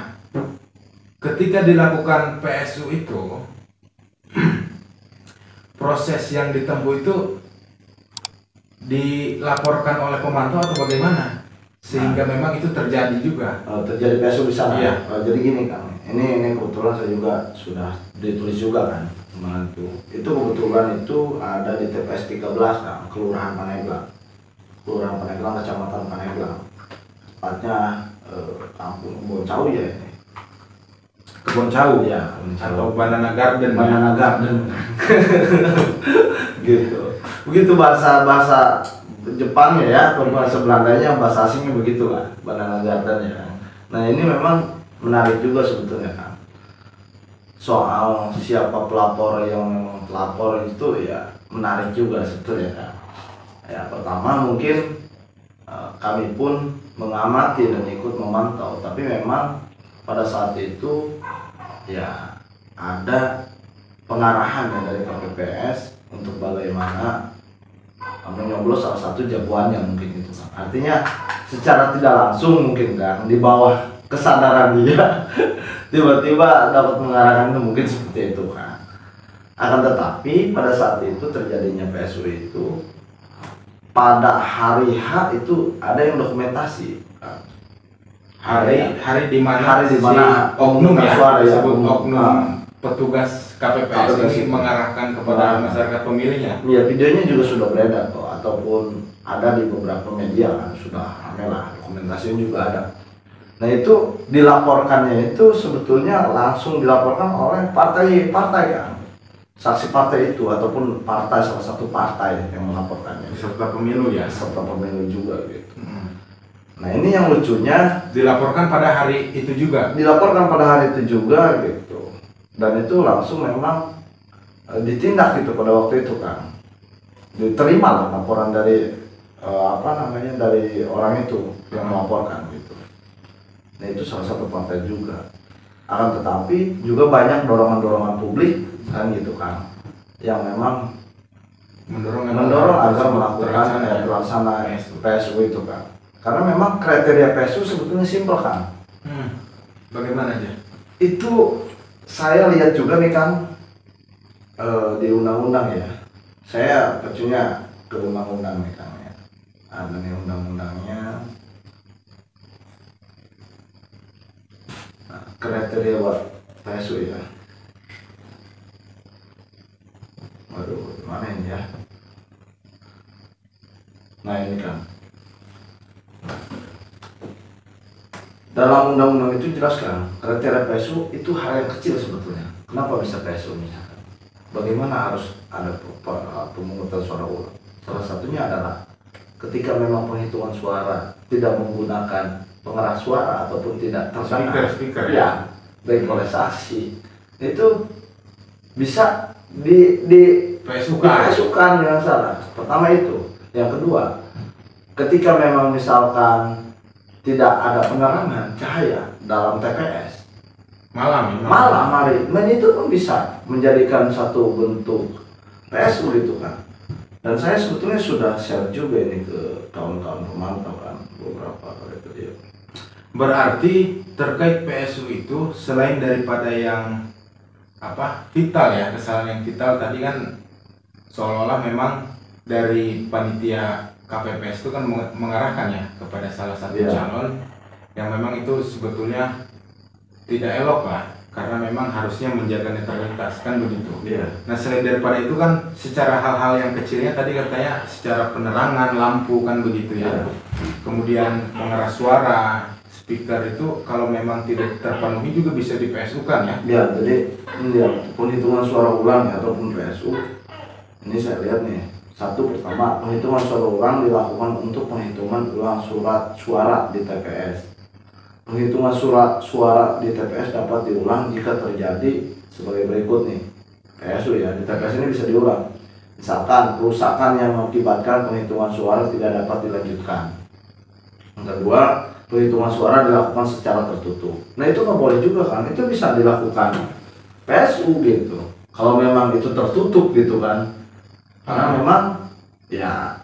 Speaker 1: ketika dilakukan PSU itu, proses yang ditempuh itu dilaporkan oleh pemantau atau bagaimana? Sehingga memang itu terjadi juga.
Speaker 2: Terjadi PSU di sana.
Speaker 1: Iya.
Speaker 2: Jadi gini kan, ini kebetulan saya juga sudah ditulis juga kan kemarin itu. Itu kebetulan itu ada di TPS 13 kan, Kelurahan Pandeglang. Kelurahan Pandeglang, Kecamatan Pandeglang. Tepatnya kampung Kebon Cau ya ini.
Speaker 1: Kebon Cau
Speaker 2: Ya, Kebon Cau.
Speaker 1: atau Banana Garden.
Speaker 2: Banana Garden. Gitu. Begitu bahasa Jepangnya ya, atau bahasa Belandanya, bahasa asingnya begitu lah, Banana Garden ya. Nah ini memang menarik juga sebetulnya kan. Soal siapa pelapor yang memang pelapor itu ya menarik juga sebetulnya kan. Ya pertama mungkin kami pun mengamati dan ikut memantau, tapi memang pada saat itu ya ada pengarahan ya dari KPPS untuk bagaimana menyoblos salah satu jagoannya mungkin itu kan. Artinya secara tidak langsung mungkin kan di bawah kesadaran dia tiba-tiba dapat mengarahkan itu, mungkin seperti itu kan. Akan tetapi pada saat itu terjadinya PSU itu pada hari H itu ada yang dokumentasi kan.
Speaker 1: Hari di mana
Speaker 2: Hari di mana
Speaker 1: oknum ya,
Speaker 2: suara ya,
Speaker 1: disebut
Speaker 2: oknum.
Speaker 1: oknum petugas KPPS ini
Speaker 2: itu.
Speaker 1: mengarahkan kepada masyarakat pemilihnya.
Speaker 2: Iya, videonya juga sudah beredar kok, ataupun ada di beberapa media kan, sudah rame lah, dokumentasinya juga ada. Nah itu dilaporkannya itu sebetulnya langsung dilaporkan oleh partai kan, saksi partai itu ataupun partai, salah satu partai yang melaporkannya,
Speaker 1: Peserta pemilu ya.
Speaker 2: serta pemilu juga gitu. Nah ini yang lucunya
Speaker 1: Dilaporkan pada hari itu juga.
Speaker 2: dilaporkan pada hari itu juga gitu, dan itu langsung memang ditindak gitu pada waktu itu kan, diterima lah laporan dari dari orang itu yang melaporkan gitu. Nah itu salah satu partai juga. Akan tetapi juga banyak dorongan-dorongan publik kan gitu kan, yang memang
Speaker 1: mendorong
Speaker 2: agar melakukan terlaksana PSU itu kan. Karena memang kriteria PSU sebetulnya simpel kan.
Speaker 1: Bagaimana aja?
Speaker 2: Itu saya lihat juga nih kan di undang-undang ya. Saya bacunya ke undang-undang nih kan ya. Ada nih undang-undangnya. Nah, kriteria buat PSU ya. Waduh, mana ini ya? Nah ini kan. Dalam undang-undang itu jelaskan kriteria PSU itu hal yang kecil sebetulnya. Kenapa bisa PSU misalkan? Bagaimana harus ada pemungutan suara ulang? Salah satunya adalah ketika memang penghitungan suara tidak menggunakan pengeras suara ataupun tidak terkena
Speaker 1: Speaker
Speaker 2: ya regulasi, itu bisa di PSU-kan dengan salah. Pertama itu. Yang kedua, ketika memang misalkan tidak ada penerangan cahaya dalam TPS malam hari, itu pun bisa menjadikan satu bentuk PSU gitu kan. Dan saya sebetulnya sudah share juga ini ke kawan-kawan pemantau kan beberapa kali itu dia.
Speaker 1: Berarti terkait PSU itu selain daripada yang vital ya, kesalahan yang vital tadi kan seolah-olah memang dari panitia KPPS itu kan mengarahkan ya kepada salah satu calon yang memang itu sebetulnya tidak elok lah, karena memang harusnya menjaga netralitas kan begitu. Nah selain daripada itu kan secara hal-hal yang kecilnya tadi katanya secara penerangan lampu kan begitu ya. Kemudian pengeras suara, speaker itu kalau memang tidak terpenuhi juga bisa di PSU kan ya.
Speaker 2: Ya, jadi ini penghitungan suara ulang ya, ataupun PSU. Ini saya lihat nih. Satu, pertama, penghitungan suara ulang dilakukan untuk penghitungan ulang surat suara di TPS. Penghitungan surat suara di TPS dapat diulang jika terjadi sebagai berikut nih. PSU ya, di TPS ini bisa diulang. Misalkan kerusakan yang mengakibatkan penghitungan suara tidak dapat dilanjutkan. Yang kedua, penghitungan suara dilakukan secara tertutup. Nah itu nggak boleh juga kan, itu bisa dilakukan PSU gitu. Kalau memang itu tertutup gitu kan. Karena memang ya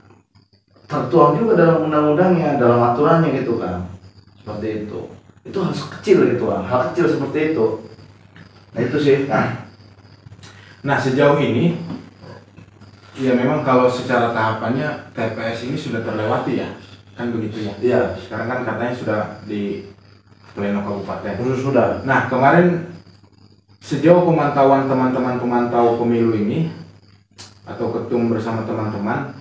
Speaker 2: tertuang juga dalam undang-undangnya, dalam aturannya gitu kan, seperti itu. Itu hal kecil gitu kan, hal kecil seperti itu. Nah itu sih kan.
Speaker 1: Nah sejauh ini ya memang kalau secara tahapannya TPS ini sudah terlewati ya, kan begitu ya.
Speaker 2: Iya.
Speaker 1: Sekarang kan katanya sudah di pleno kabupaten.
Speaker 2: Sudah.
Speaker 1: Nah kemarin sejauh pemantauan teman-teman pemantau pemilu ini atau ketum bersama teman-teman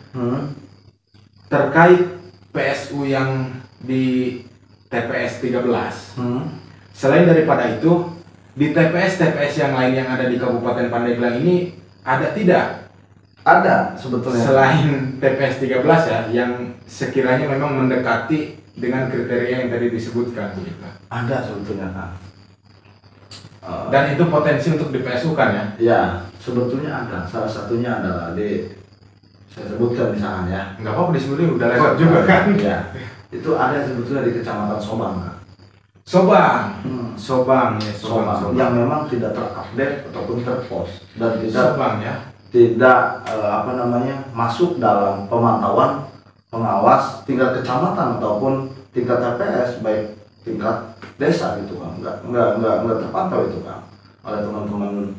Speaker 1: terkait PSU yang di TPS 13. Selain daripada itu di TPS yang lain yang ada di Kabupaten Pandeglang ini ada tidak?
Speaker 2: Ada sebetulnya.
Speaker 1: Selain TPS 13 ya yang sekiranya memang mendekati dengan kriteria yang tadi disebutkan gitu.
Speaker 2: Ada sebetulnya kan.
Speaker 1: Dan itu potensi untuk di PSU kan ya?
Speaker 2: Ya, sebetulnya ada. Salah satunya adalah saya sebutkan misalnya ya.
Speaker 1: Nggak apa-apa disebutin, udah lewat juga kan?
Speaker 2: Ya, itu ada sebetulnya di Kecamatan Sobang kan.
Speaker 1: Sobang.
Speaker 2: Yang memang tidak terupdate ataupun terpost dan tidak masuk dalam pemantauan pengawas tingkat kecamatan ataupun tingkat TPS baik tingkat desa gitu kan, nggak terpantau itu kan oleh teman-teman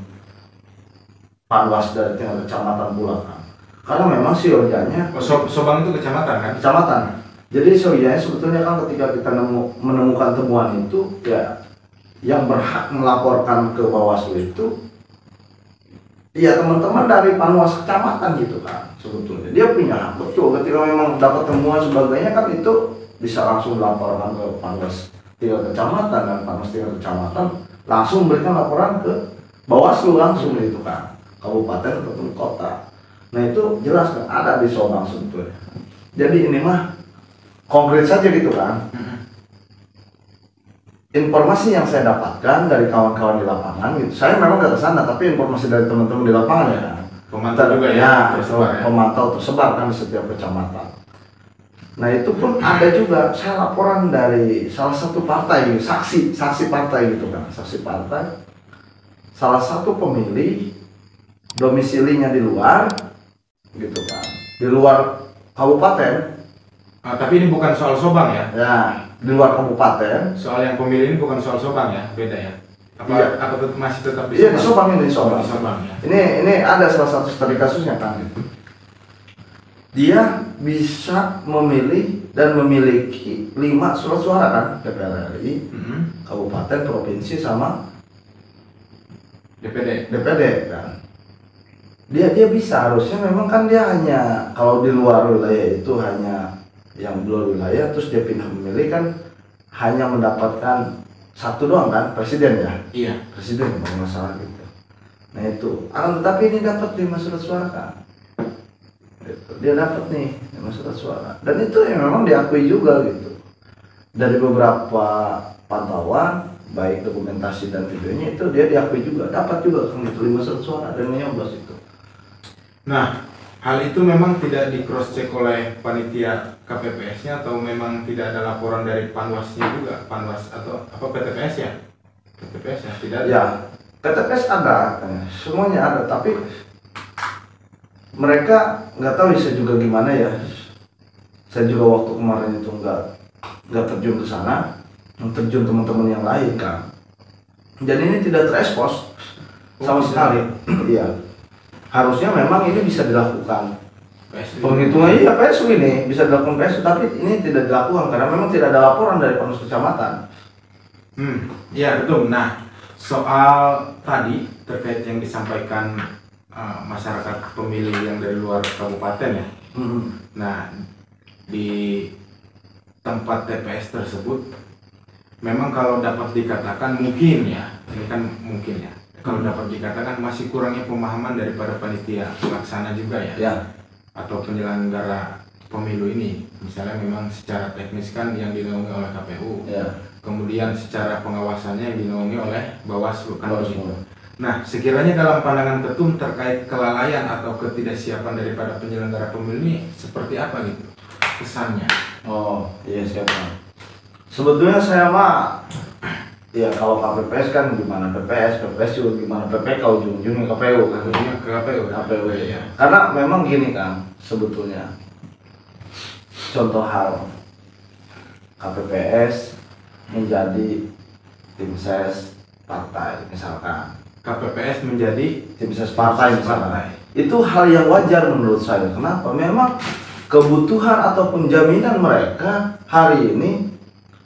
Speaker 2: panwas dari tingkat kecamatan pula kan, karena memang siogianya
Speaker 1: Sobang itu kecamatan kan?
Speaker 2: Kecamatan. Jadi siogianya sebetulnya kan ketika kita menemukan temuan itu ya yang berhak melaporkan ke Bawaslu itu ya teman-teman dari panwas kecamatan gitu kan, sebetulnya dia punya hak betul ketika memang dapat temuan sebagainya kan itu bisa langsung dilaporkan ke panwas tingkat kecamatan, dan panwas tingkat kecamatan langsung memberikan laporan ke Bawaslu langsung gitu kan, kabupaten ataupun kota. Nah itu jelas kan ada di Sobang sebetulnya. Jadi ini mah konkret saja gitu kan. Informasi yang saya dapatkan dari kawan-kawan di lapangan gitu, saya memang nggak kesana, tapi informasi dari teman-teman di lapangan ya,
Speaker 1: pemantau juga ya,
Speaker 2: pemantau tersebar kan di setiap kecamatan. Nah itu pun ada juga saya laporan dari salah satu partai, saksi partai gitu kan, saksi partai, salah satu pemilih domisilinya di luar, gitu kan, di luar kabupaten.
Speaker 1: Tapi ini bukan soal Sobang ya?
Speaker 2: Ya, di luar kabupaten.
Speaker 1: Soal yang pemilih ini bukan soal Sobang ya, beda ya? Apa,
Speaker 2: Iya.
Speaker 1: apa masih tetap di
Speaker 2: Iya, di Sobang ini,
Speaker 1: Oh,
Speaker 2: Sobang.
Speaker 1: di Sobang ya.
Speaker 2: Ini ada salah satu studi kasusnya kan. Dia bisa memilih dan memiliki 5 surat suara kan, DPR RI, kabupaten, provinsi, sama
Speaker 1: DPD.
Speaker 2: DPD kan. Dia bisa, harusnya memang kan dia hanya kalau di luar wilayah itu hanya yang di luar wilayah, terus dia pindah memilih kan hanya mendapatkan satu doang kan, presiden ya.
Speaker 1: Iya.
Speaker 2: Presiden kalau nggak salah gitu. Nah itu, tetapi ini dapat 5 surat suara kan. Gitu. Dia dapat nih 5 surat suara. Dan itu yang memang diakui juga gitu. Dari beberapa pantauan, baik dokumentasi dan videonya itu dia diakui juga, dapat juga kan gitu 5 surat suara dan nyoblos itu.
Speaker 1: Nah, hal itu memang tidak di cross check oleh panitia KPPS-nya atau memang tidak ada laporan dari Panwasnya juga, Panwas atau apa PTPS ya? PTPS ya tidak ada.
Speaker 2: Ya, PTPS ada, semuanya ada, tapi mereka nggak tahu saya juga gimana ya. Saya juga waktu kemarin itu nggak terjun ke sana, terjun teman-teman yang lain kan. Jadi ini tidak terekspos sama sekali. Iya. Harusnya memang ini bisa dilakukan penghitungan PSU ini bisa dilakukan PSU, tapi ini tidak dilakukan karena memang tidak ada laporan dari Panwas Kecamatan.
Speaker 1: Ya betul. Nah, soal tadi terkait yang disampaikan masyarakat pemilih yang dari luar kabupaten ya. Nah, di tempat TPS tersebut memang kalau dapat dikatakan mungkin ya, ini kan mungkin ya. Kalau dapat dikatakan masih kurangnya pemahaman daripada panitia pelaksana juga ya, atau penyelenggara pemilu ini. Misalnya memang secara teknis kan yang dinaungi oleh KPU, kemudian secara pengawasannya yang dinaungi oleh Bawaslu kan begitu. Nah, sekiranya dalam pandangan Ketum terkait kelalaian atau ketidaksiapan daripada penyelenggara pemilu ini seperti apa gitu kesannya?
Speaker 2: Oh iya, siapa? Sebetulnya saya mah ya kalau KPPS kan gimana PPS juga gimana PPK, ujung-ujungnya KPU kan.
Speaker 1: Ujungnya ke KPU
Speaker 2: ya. Karena memang gini kan, sebetulnya contoh hal KPPS menjadi tim ses partai misalkan.
Speaker 1: KPPS menjadi
Speaker 2: tim ses partai misalkan. Itu hal yang wajar menurut saya. Kenapa? Memang kebutuhan ataupun jaminan mereka hari ini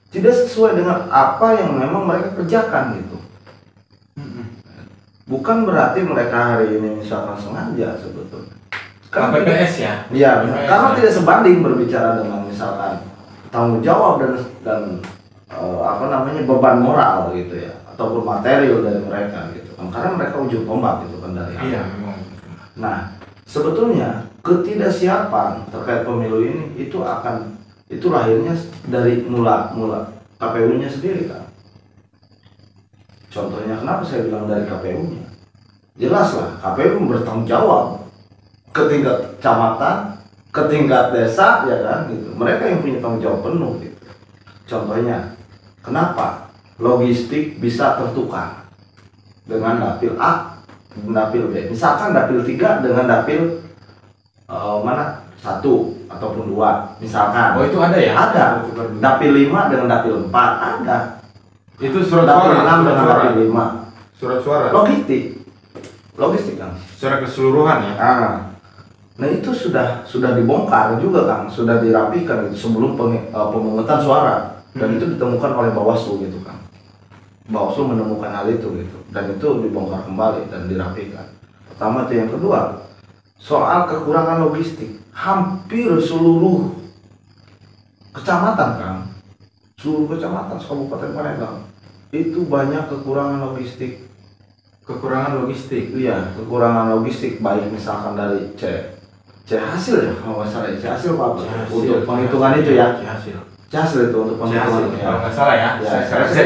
Speaker 2: tidak sesuai dengan apa yang memang mereka kerjakan gitu. Bukan berarti mereka hari ini misalkan sengaja sebetulnya.
Speaker 1: KPPS ya?
Speaker 2: Iya, karena tidak sebanding berbicara dengan misalkan tanggung jawab dan beban moral gitu ya, ataupun material dari mereka gitu kan. Karena mereka ujung tombak gitu kan dari
Speaker 1: Iya,
Speaker 2: awal.
Speaker 1: memang.
Speaker 2: Nah, sebetulnya ketidaksiapan terkait pemilu ini itu lahirnya dari mula KPU-nya sendiri kan. Contohnya kenapa saya bilang dari KPU-nya? Jelas lah, KPU bertanggung jawab ke tingkat kecamatan, ke tingkat desa ya kan gitu. Mereka yang punya tanggung jawab penuh gitu. Contohnya, kenapa logistik bisa tertukar dengan dapil A dan dapil B. Misalkan dapil 3 dengan dapil satu ataupun 2 misalkan.
Speaker 1: Oh, itu ada ya?
Speaker 2: Ada. Dapil 5 dengan dapil 4 ada.
Speaker 1: Itu surat
Speaker 2: Dapil
Speaker 1: suara.
Speaker 2: 6 dengan dapil 5.
Speaker 1: Surat suara.
Speaker 2: Logistik kan.
Speaker 1: Secara keseluruhan ya.
Speaker 2: Nah itu sudah dibongkar juga kan, sudah dirapikan gitu sebelum pemungutan suara dan itu ditemukan oleh Bawaslu gitu kan. Bawaslu menemukan hal itu gitu dan itu dibongkar kembali dan dirapikan. Pertama itu, yang kedua soal kekurangan logistik. Hampir seluruh kecamatan kan, seluruh kecamatan Kabupaten Palembang itu banyak kekurangan logistik.
Speaker 1: Kekurangan logistik.
Speaker 2: Iya, kekurangan logistik baik misalkan dari C hasil ya kalau nggak salah. C hasil apa? Untuk penghitungan itu ya. C hasil itu untuk penghitungan.
Speaker 1: Kalau nggak salah ya.
Speaker 2: Saya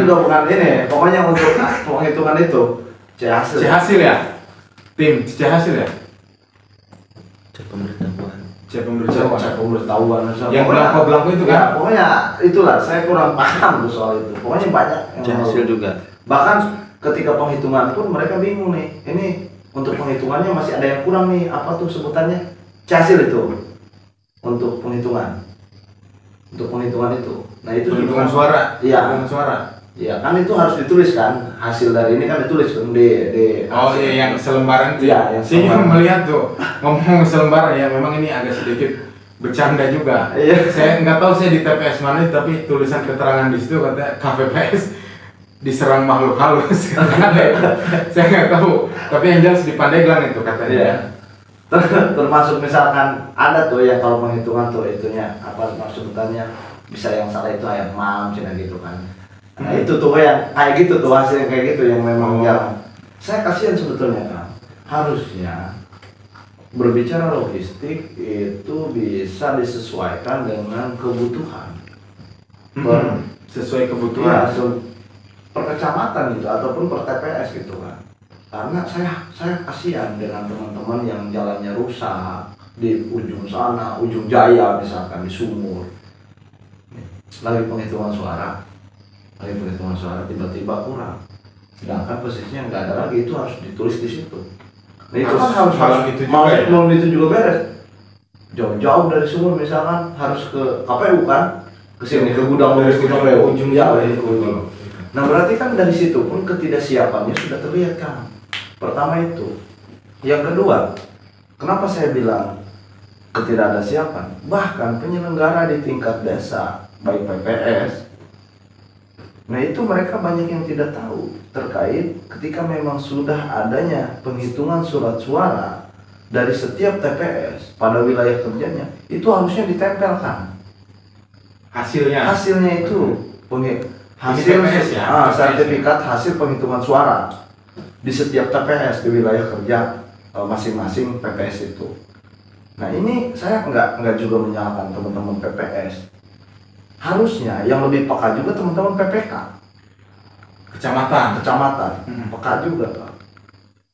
Speaker 2: juga bukan ini. Pokoknya untuk penghitungan itu C hasil.
Speaker 1: C hasil ya. Tim C hasil ya. C pemberitahuan. Yang belangko itu kan.
Speaker 2: Ya, pokoknya itulah saya kurang paham tuh soal itu. Pokoknya banyak.
Speaker 4: C hasil juga.
Speaker 2: Bahkan ketika penghitungan pun mereka bingung nih. Ini untuk penghitungannya masih ada yang kurang nih, apa tuh sebutannya? Hasil itu untuk penghitungan itu. Nah itu
Speaker 1: Penghitungan
Speaker 2: juga-
Speaker 1: suara.
Speaker 2: Iya.
Speaker 1: Penghitungan suara.
Speaker 2: Iya kan itu harus ditulis kan, hasil dari ini kan ditulis kan di
Speaker 1: Oh
Speaker 2: hasil.
Speaker 1: iya, yang selembaran tuh.
Speaker 2: Iya, yang
Speaker 1: Saya juga
Speaker 2: selembaran.
Speaker 1: melihat tuh, ngomong selembaran ya, memang ini agak sedikit bercanda juga.
Speaker 2: Iya.
Speaker 1: Saya nggak tahu saya di TPS mana, tapi tulisan keterangan di situ katanya KPPS diserang makhluk halus. Saya nggak tahu, tapi yang jelas di Pandeglang itu katanya.
Speaker 2: Iya. Termasuk misalkan ada tuh yang kalau penghitungan tuh itunya apa maksudnya bisa yang salah itu ayat mam cina gitu kan. Nah itu tuh yang kayak gitu tuh hasil yang kayak gitu yang memang jarang. Saya kasihan sebetulnya kan. Harusnya berbicara logistik itu bisa disesuaikan dengan kebutuhan.
Speaker 1: Sesuai
Speaker 2: Iya,
Speaker 1: kebutuhan.
Speaker 2: per kecamatan gitu ataupun per TPS gitu kan. Karena saya kasihan dengan teman-teman yang jalannya rusak di ujung sana, ujung jaya misalkan di Sumur. Lagi penghitungan suara tiba-tiba kurang. Sedangkan posisinya nggak ada lagi, itu harus ditulis di situ. Nah itu kan harus
Speaker 1: malam itu juga
Speaker 2: malam,
Speaker 1: ya?
Speaker 2: malam itu juga beres. Jauh-jauh dari Sumur misalkan harus ke KPU kan, ke sini ke gudang
Speaker 1: Dari
Speaker 2: logistik
Speaker 1: ujung
Speaker 2: KPU.
Speaker 1: ujung
Speaker 2: Ya,
Speaker 1: juga ya.
Speaker 2: ke ujung. Nah berarti kan dari situ pun ketidaksiapannya sudah terlihat kan. Pertama itu. Yang kedua, kenapa saya bilang ketidaksiapan? Bahkan penyelenggara di tingkat desa, baik PPS, nah itu mereka banyak yang tidak tahu terkait ketika memang sudah adanya penghitungan surat suara dari setiap TPS pada wilayah kerjanya, itu harusnya ditempelkan hasilnya itu hasil
Speaker 1: TPS ya? TPS.
Speaker 2: sertifikat hasil penghitungan suara di setiap TPS di wilayah kerja masing-masing PPS itu. Nah ini saya nggak juga menyalahkan teman-teman PPS. Harusnya yang lebih peka juga teman-teman PPK
Speaker 1: Kecamatan.
Speaker 2: peka juga Pak.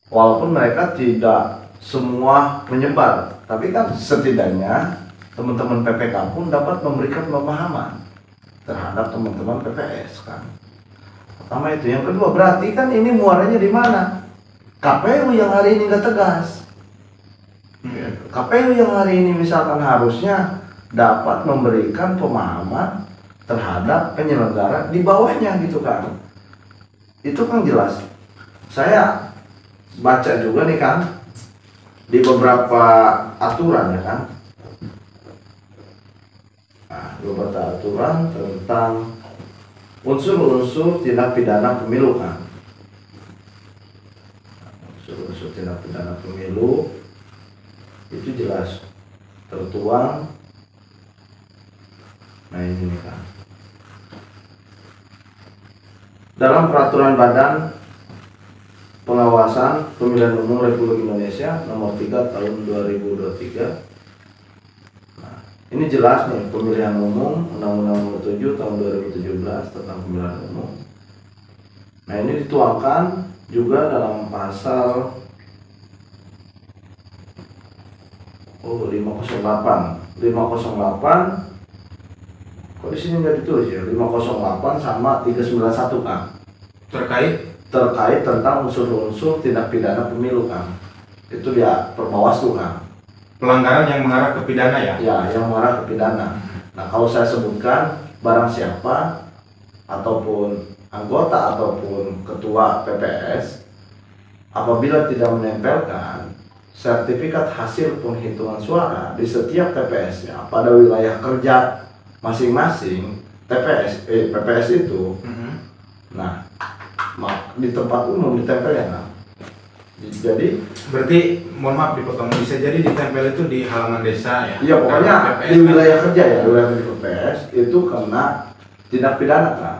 Speaker 2: Walaupun mereka tidak semua menyebar, tapi kan setidaknya teman-teman PPK pun dapat memberikan pemahaman terhadap teman-teman PPS kan. Pertama itu, yang kedua berarti kan ini muaranya di mana? KPU yang hari ini nggak tegas. KPU yang hari ini misalkan harusnya dapat memberikan pemahaman terhadap penyelenggara di bawahnya gitu kan. Itu kan jelas. Saya baca juga nih kan di beberapa aturan ya kan. Nah, beberapa aturan tentang unsur-unsur tindak pidana pemilu kan. Unsur-unsur tindak pidana pemilu itu jelas tertuang. Nah ini nih kan. Dalam peraturan Badan Pengawasan Pemilihan Umum Republik Indonesia nomor 3 tahun 2023. Nah, ini jelas nih pemilihan umum Undang-Undang nomor 7 tahun 2017 tentang pemilihan umum. Nah ini dituangkan juga dalam pasal 508 kok di sini nggak ditulis ya 508 sama 391 kan terkait tentang unsur-unsur tindak pidana pemilu kan, itu dia Perbawaslu kan,
Speaker 1: Pelanggaran yang mengarah ke pidana ya.
Speaker 2: ya yang mengarah ke pidana. Nah kalau saya sebutkan barang siapa ataupun anggota ataupun ketua PPS apabila tidak menempelkan sertifikat hasil penghitungan suara di setiap TPS-nya pada wilayah kerja masing-masing PPS itu, nah di tempat umum ditempel ya kan. Jadi
Speaker 1: Berarti mohon maaf dipotong, bisa jadi ditempel itu di halaman desa ya.
Speaker 2: iya pokoknya
Speaker 1: Karena PPS
Speaker 2: di wilayah kerja ya, wilayah kerja PPS itu kena tindak pidana kan,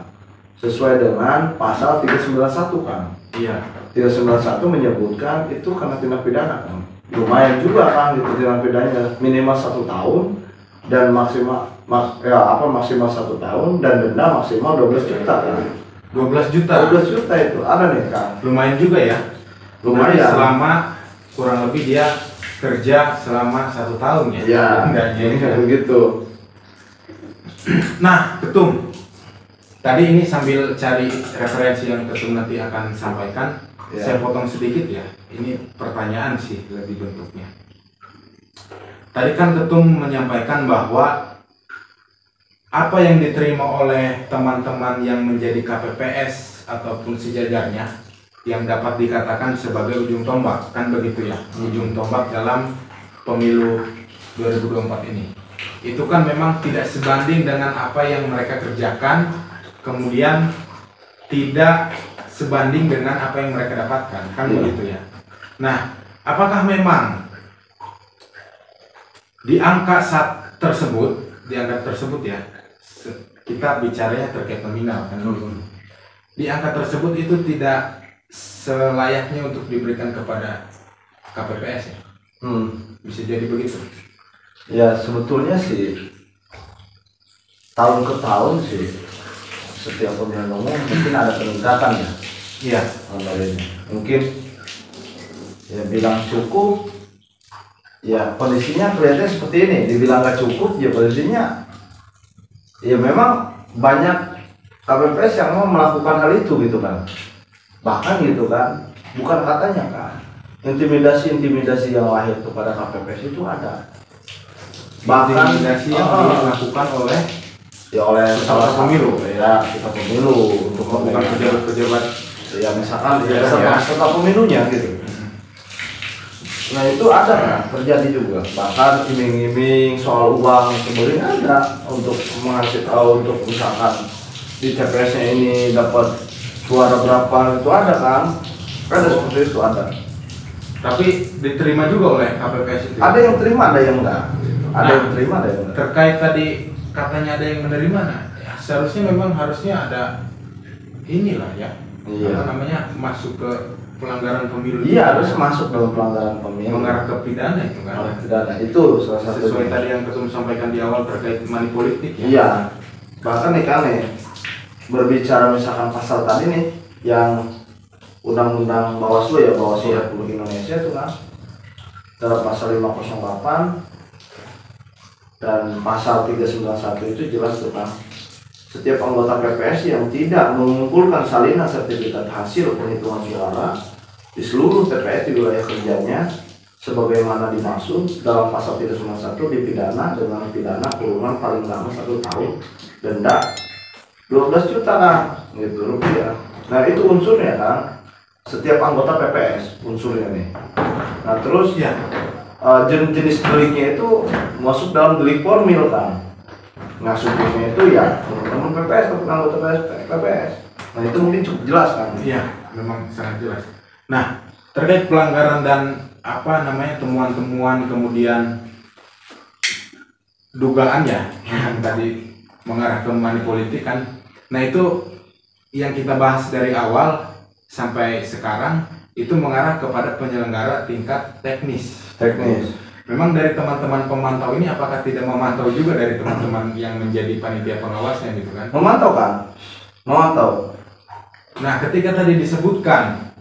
Speaker 2: sesuai dengan pasal 391 kan.
Speaker 1: Iya.
Speaker 2: 391 menyebutkan itu kena tindak pidana kan. Lumayan juga kan itu tindak pidananya, minimal 1 tahun dan maksimal 1 tahun dan denda maksimal 12 juta kan.
Speaker 1: 12 juta.
Speaker 2: 12 juta itu ada nih kan.
Speaker 1: Lumayan juga ya.
Speaker 2: Lumayan.
Speaker 1: Berarti selama kurang lebih dia kerja selama 1 tahun ya.
Speaker 2: Iya,
Speaker 1: Dendanya
Speaker 2: ini
Speaker 1: itu.
Speaker 2: kayak begitu.
Speaker 1: Nah, Ketum. Tadi ini sambil cari referensi yang Ketum nanti akan sampaikan. Saya potong sedikit ya. Ini pertanyaan sih lebih bentuknya. Tadi kan Ketum menyampaikan bahwa apa yang diterima oleh teman-teman yang menjadi KPPS ataupun sejajarnya yang dapat dikatakan sebagai ujung tombak, kan begitu ya, ujung tombak dalam pemilu 2024 ini. Itu kan memang tidak sebanding dengan apa yang mereka kerjakan, kemudian tidak sebanding dengan apa yang mereka dapatkan, kan begitu ya. Nah, apakah memang di angka tersebut ya, kita bicaranya terkait nominal kan, di angka tersebut itu tidak selayaknya untuk diberikan kepada KPPS ya? Bisa jadi begitu?
Speaker 2: Ya sebetulnya sih tahun ke tahun sih setiap pemilihan umum mungkin ada peningkatan ya.
Speaker 1: Iya.
Speaker 2: Mungkin ya bilang cukup, ya kondisinya kelihatannya seperti ini. Dibilang nggak cukup, ya kondisinya ya memang banyak KPPS yang mau melakukan hal itu gitu kan. Bahkan gitu kan, bukan katanya kan, intimidasi yang lahir kepada KPPS itu ada. Bahkan
Speaker 1: intimidasi yang dilakukan oleh
Speaker 2: salah satu
Speaker 1: pemilu
Speaker 2: ya, kita pemilu untuk
Speaker 1: bukan pejabat-pejabat
Speaker 2: ya misalkan ya,
Speaker 1: ya.
Speaker 2: peserta pemilunya gitu. Nah itu ada kan, terjadi juga. Bahkan iming-iming soal uang sebenarnya ada untuk mengasih tahu, untuk misalkan di TPS-nya ini dapat suara berapa, itu ada kan? Ada seperti itu ada.
Speaker 1: Tapi diterima juga oleh KPPS itu.
Speaker 2: Ada yang terima, ada yang enggak. Ada yang terima, ada yang enggak.
Speaker 1: Terkait tadi katanya ada yang menerima, nah ya, seharusnya memang harusnya ada inilah ya.
Speaker 2: Iya.
Speaker 1: Apa namanya, masuk ke pelanggaran pemilu.
Speaker 2: Iya, harus masuk dalam pelanggaran pemilu.
Speaker 1: Mengarah ke pidana itu kan.
Speaker 2: Pidana itu salah satu.
Speaker 1: Sesuai tadi yang Ketum sampaikan di awal terkait money politik ya.
Speaker 2: Iya. Bahkan nih kan berbicara misalkan pasal tadi nih yang Undang-Undang Bawaslu ya, Bawaslu Republik Indonesia itu kan dalam pasal 508 dan pasal 391 itu jelas tuh kan, setiap anggota PPS yang tidak mengumpulkan salinan sertifikat hasil penghitungan suara di seluruh TPS di wilayah kerjanya sebagaimana dimaksud dalam pasal 391 dipidana dengan pidana kurungan paling lama 1 tahun, denda 12 juta kan gitu rupiah. Nah itu unsurnya kan, setiap anggota PPS unsurnya nih. Nah terus
Speaker 1: ya
Speaker 2: jenis deliknya itu masuk dalam delik formil kan. Nah subjeknya itu ya teman-teman PPS atau anggota PPS. Nah itu mungkin cukup jelas kan.
Speaker 1: Iya, memang sangat jelas. Nah, terkait pelanggaran dan apa namanya temuan-temuan kemudian dugaan ya yang tadi mengarah ke money politik kan. Nah itu yang kita bahas dari awal sampai sekarang itu mengarah kepada penyelenggara tingkat teknis. Memang dari teman-teman pemantau ini apakah tidak memantau juga dari teman-teman yang menjadi panitia pengawasnya gitu kan?
Speaker 2: Memantau kan? Memantau.
Speaker 1: Nah ketika tadi disebutkan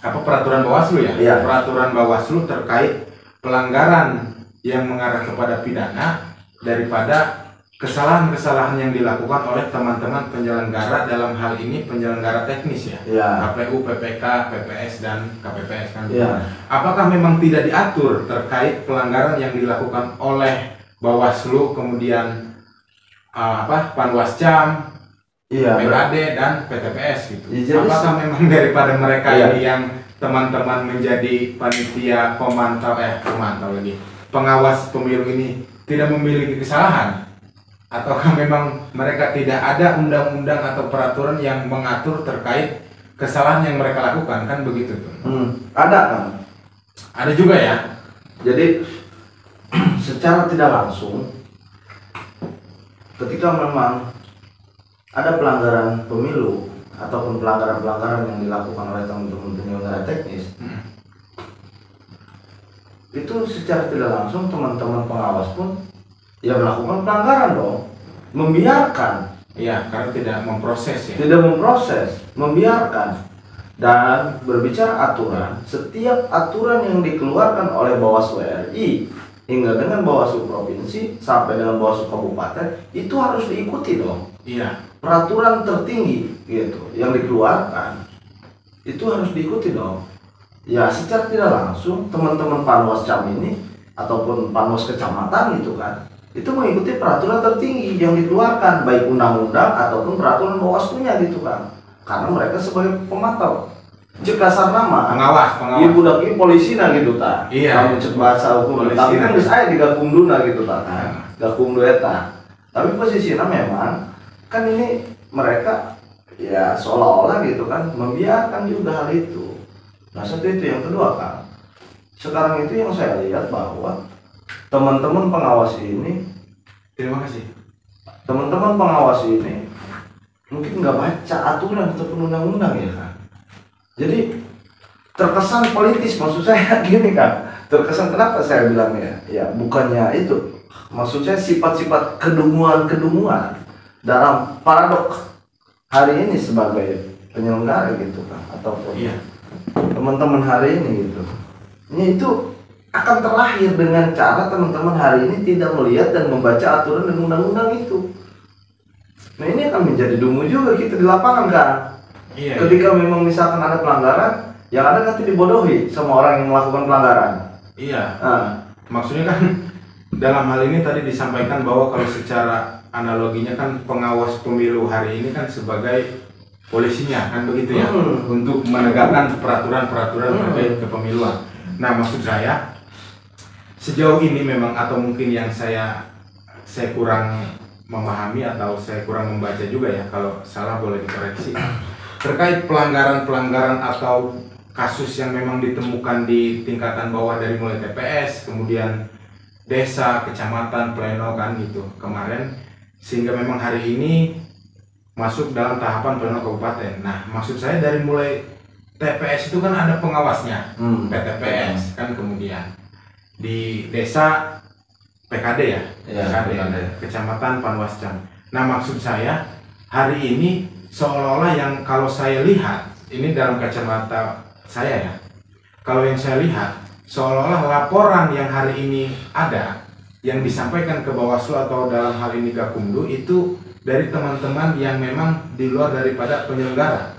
Speaker 1: apa peraturan Bawaslu ya?
Speaker 2: Iya.
Speaker 1: Peraturan Bawaslu terkait pelanggaran yang mengarah kepada pidana daripada kesalahan-kesalahan yang dilakukan oleh teman-teman penyelenggara, dalam hal ini penyelenggara teknis ya,
Speaker 2: Iya.
Speaker 1: KPU, PPK, PPS dan KPPS kan.
Speaker 2: Iya.
Speaker 1: Apakah memang tidak diatur terkait pelanggaran yang dilakukan oleh Bawaslu, kemudian Panwascam,
Speaker 2: Iya.
Speaker 1: PKD dan PTPS gitu?
Speaker 2: Iya, jadi
Speaker 1: Apakah memang daripada mereka
Speaker 2: Iya.
Speaker 1: ini yang teman-teman menjadi panitia pemantau lagi, pengawas pemilu ini tidak memiliki kesalahan? Ataukah memang mereka tidak ada undang-undang atau peraturan yang mengatur terkait kesalahan yang mereka lakukan, kan begitu tuh?
Speaker 2: Ada kan?
Speaker 1: Ada juga ya.
Speaker 2: Jadi secara tidak langsung ketika memang ada pelanggaran pemilu ataupun pelanggaran-pelanggaran yang dilakukan oleh teman-teman penyelenggara teknis, itu secara tidak langsung teman-teman pengawas pun ya melakukan pelanggaran dong, membiarkan.
Speaker 1: Iya, karena tidak memproses ya.
Speaker 2: Tidak memproses, membiarkan. Dan berbicara aturan, setiap aturan yang dikeluarkan oleh Bawaslu RI hingga dengan Bawaslu Provinsi sampai dengan Bawaslu Kabupaten itu harus diikuti dong.
Speaker 1: Iya.
Speaker 2: Peraturan tertinggi gitu yang dikeluarkan itu harus diikuti dong. Ya secara tidak langsung teman-teman Panwascam ini ataupun Panwas kecamatan gitu kan, itu mengikuti peraturan tertinggi yang dikeluarkan baik undang-undang ataupun peraturan Bawaslunya gitu kan. Karena mereka sebagai pemantau. Cek kasar nama
Speaker 1: pengawas
Speaker 2: ibu daki polisi nah gitu ta.
Speaker 1: Iya.
Speaker 2: Kamu cek bahasa hukum.
Speaker 1: Polisi
Speaker 2: Tapi kan
Speaker 1: nah.
Speaker 2: bisa aja digabung dulu nah gitu ta. Gabung dulu eta. Tapi posisinya memang kan ini mereka ya seolah-olah gitu kan membiarkan juga hal itu. Nah satu itu, yang kedua kan sekarang itu yang saya lihat bahwa teman-teman pengawas ini,
Speaker 1: terima kasih.
Speaker 2: teman-teman pengawas ini mungkin nggak baca aturan ataupun undang-undang ya kan. Jadi terkesan politis, maksud saya gini kan, terkesan kenapa saya bilang ya bukannya itu, maksud saya sifat-sifat kedunguan dalam paradok hari ini sebagai penyelenggara gitu kan, ataupun
Speaker 1: Iya.
Speaker 2: teman-teman hari ini gitu. Ini itu akan terlahir dengan cara teman-teman hari ini tidak melihat dan membaca aturan dan undang-undang itu. Nah ini akan menjadi dungu juga kita di lapangan kan.
Speaker 1: Iya.
Speaker 2: Ketika memang misalkan ada pelanggaran, yang ada nanti dibodohi sama orang yang melakukan pelanggaran.
Speaker 1: Iya.
Speaker 2: Nah,
Speaker 1: Maksudnya kan dalam hal ini tadi disampaikan bahwa kalau secara analoginya kan pengawas pemilu hari ini kan sebagai polisinya kan begitu ya, untuk menegakkan peraturan-peraturan terkait kepemiluan. Nah maksud saya sejauh ini memang, atau mungkin yang saya kurang memahami atau saya kurang membaca juga ya, kalau salah boleh dikoreksi, terkait pelanggaran-pelanggaran atau kasus yang memang ditemukan di tingkatan bawah dari mulai TPS, kemudian desa, kecamatan, pleno kan gitu kemarin, sehingga memang hari ini masuk dalam tahapan pleno kabupaten. Nah maksud saya dari mulai TPS itu kan ada pengawasnya, PTPS kan, kemudian di desa PKD ya,
Speaker 2: Ya,
Speaker 1: PKD, kecamatan Panwascam. Nah maksud saya hari ini seolah-olah yang kalau saya lihat ini dalam kacamata saya ya, kalau yang saya lihat seolah-olah laporan yang hari ini ada yang disampaikan ke Bawaslu atau dalam hal ini Gakumdu itu dari teman-teman yang memang di luar daripada penyelenggara.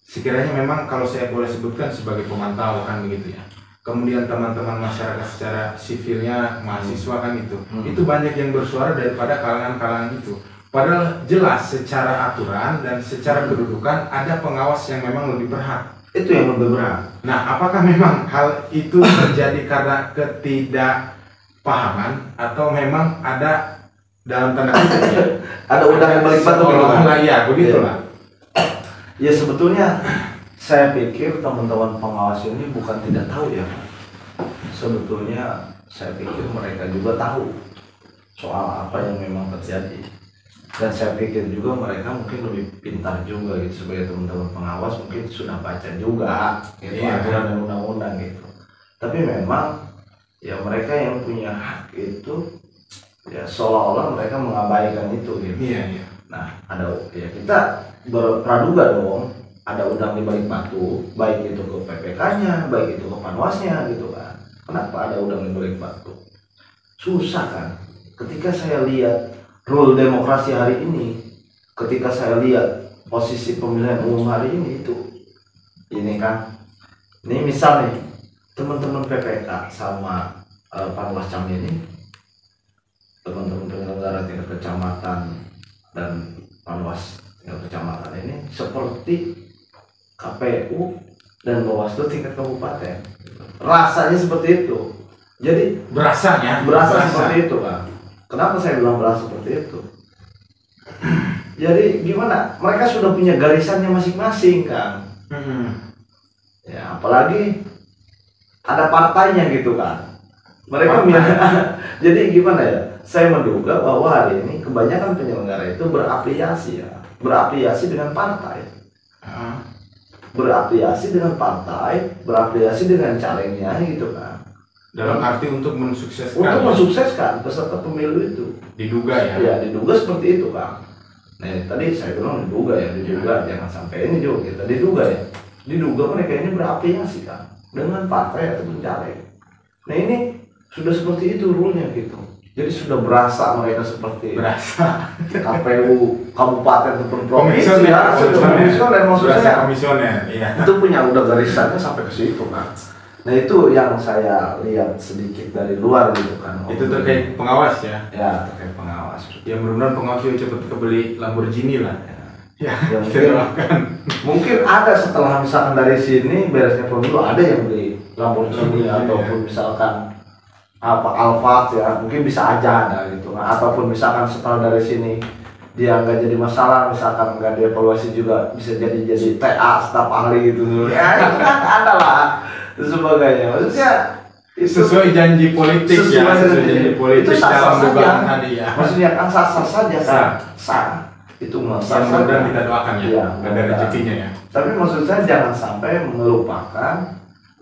Speaker 1: Sekiranya memang kalau saya boleh sebutkan sebagai pemantau kan begitu ya. Kemudian teman-teman masyarakat secara sipilnya, mahasiswa kan itu banyak yang bersuara daripada kalangan-kalangan itu. Padahal jelas secara aturan dan secara kedudukan ada pengawas yang memang lebih berhak.
Speaker 2: itu yang lebih berat.
Speaker 1: Nah, apakah memang hal itu terjadi karena ketidakpahaman atau memang ada dalam tanda kutip ya,
Speaker 2: Ada udang yang balik batu gitu kan?
Speaker 1: seolah-olah ya begitulah.
Speaker 2: Ya sebetulnya saya pikir teman-teman pengawas ini bukan tidak tahu ya. Sebetulnya saya pikir mereka juga tahu soal apa yang memang terjadi. Dan saya pikir juga mereka mungkin lebih pintar juga gitu, sebagai teman-teman pengawas mungkin sudah baca juga gitu,
Speaker 1: Iya.
Speaker 2: aturan dan undang-undang gitu. Tapi memang ya mereka yang punya hak itu ya seolah-olah mereka mengabaikan itu gitu.
Speaker 1: Iya.
Speaker 2: Nah, ada ya kita berpraduga dong, ada udang di balik batu, baik itu ke PPK-nya, baik itu ke Panwasnya gitu kan. Kenapa ada udang di balik batu? Susah kan. Ketika saya lihat rule demokrasi hari ini, ketika saya lihat posisi pemilihan umum hari ini ini kan, ini misal nih teman-teman PPK sama Panwascam ini, teman-teman penyelenggara tingkat kecamatan dan Panwas tingkat kecamatan ini seperti KPU dan Bawaslu tingkat kabupaten. Rasanya seperti itu. Jadi berasa seperti itu kan. Kenapa saya bilang berasa seperti itu? Jadi gimana? Mereka sudah punya garisannya masing-masing kan. Ya apalagi ada partainya gitu kan. Mereka jadi gimana ya? Saya menduga bahwa hari ini kebanyakan penyelenggara itu berafiliasi dengan partai. Berafiliasi dengan partai, berafiliasi dengan calegnya gitu kan.
Speaker 1: Dalam arti untuk mensukseskan.
Speaker 2: Untuk mensukseskan peserta pemilu itu.
Speaker 1: Diduga ya.
Speaker 2: Ya, diduga seperti itu kan. Nah, tadi saya bilang diduga ya, jangan sampai ini juga kita diduga ya. Diduga mereka ini berafiliasi kan dengan partai ataupun caleg. Nah, ini sudah seperti itu rule-nya gitu. Jadi sudah berasa mereka seperti
Speaker 1: Berasa
Speaker 2: KPU kabupaten ataupun provinsi
Speaker 1: komisioner,
Speaker 2: ya, sudah komisioner maksudnya.
Speaker 1: berasa komisioner, iya.
Speaker 2: Itu punya udah garisannya sampai ke situ kan. Nah itu yang saya lihat sedikit dari luar gitu kan.
Speaker 1: Itu terkait pengawas ya.
Speaker 2: Ya terkait pengawas.
Speaker 1: Ya mudah-mudahan pengawas juga cepat kebeli Lamborghini lah. Ya,
Speaker 2: Ya,
Speaker 1: kita doakan.
Speaker 2: mungkin ada setelah misalkan dari sini beresnya pemilu ada yang beli Lamborghini ataupun misalkan apa Alphard ya, mungkin bisa aja ada gitu. Nah, ataupun misalkan setelah dari sini dia nggak jadi masalah, misalkan nggak dievaluasi juga bisa jadi TA staf ahli gitu dulu. Ya itu kan ada lah dan sebagainya. Maksudnya itu
Speaker 1: Sesuai janji politik ya, sesuai janji politik
Speaker 2: itu sah-sah
Speaker 1: dalam
Speaker 2: saja.
Speaker 1: dugaan tadi ya.
Speaker 2: Maksudnya kan sah-sah saja kan.
Speaker 1: Sah.
Speaker 2: Sah. Itu mah sah
Speaker 1: Mudah-mudahan
Speaker 2: saja.
Speaker 1: kita doakan ya,
Speaker 2: Iya,
Speaker 1: ada
Speaker 2: mudah-mudahan.
Speaker 1: rezekinya ya.
Speaker 2: Tapi maksud saya jangan sampai melupakan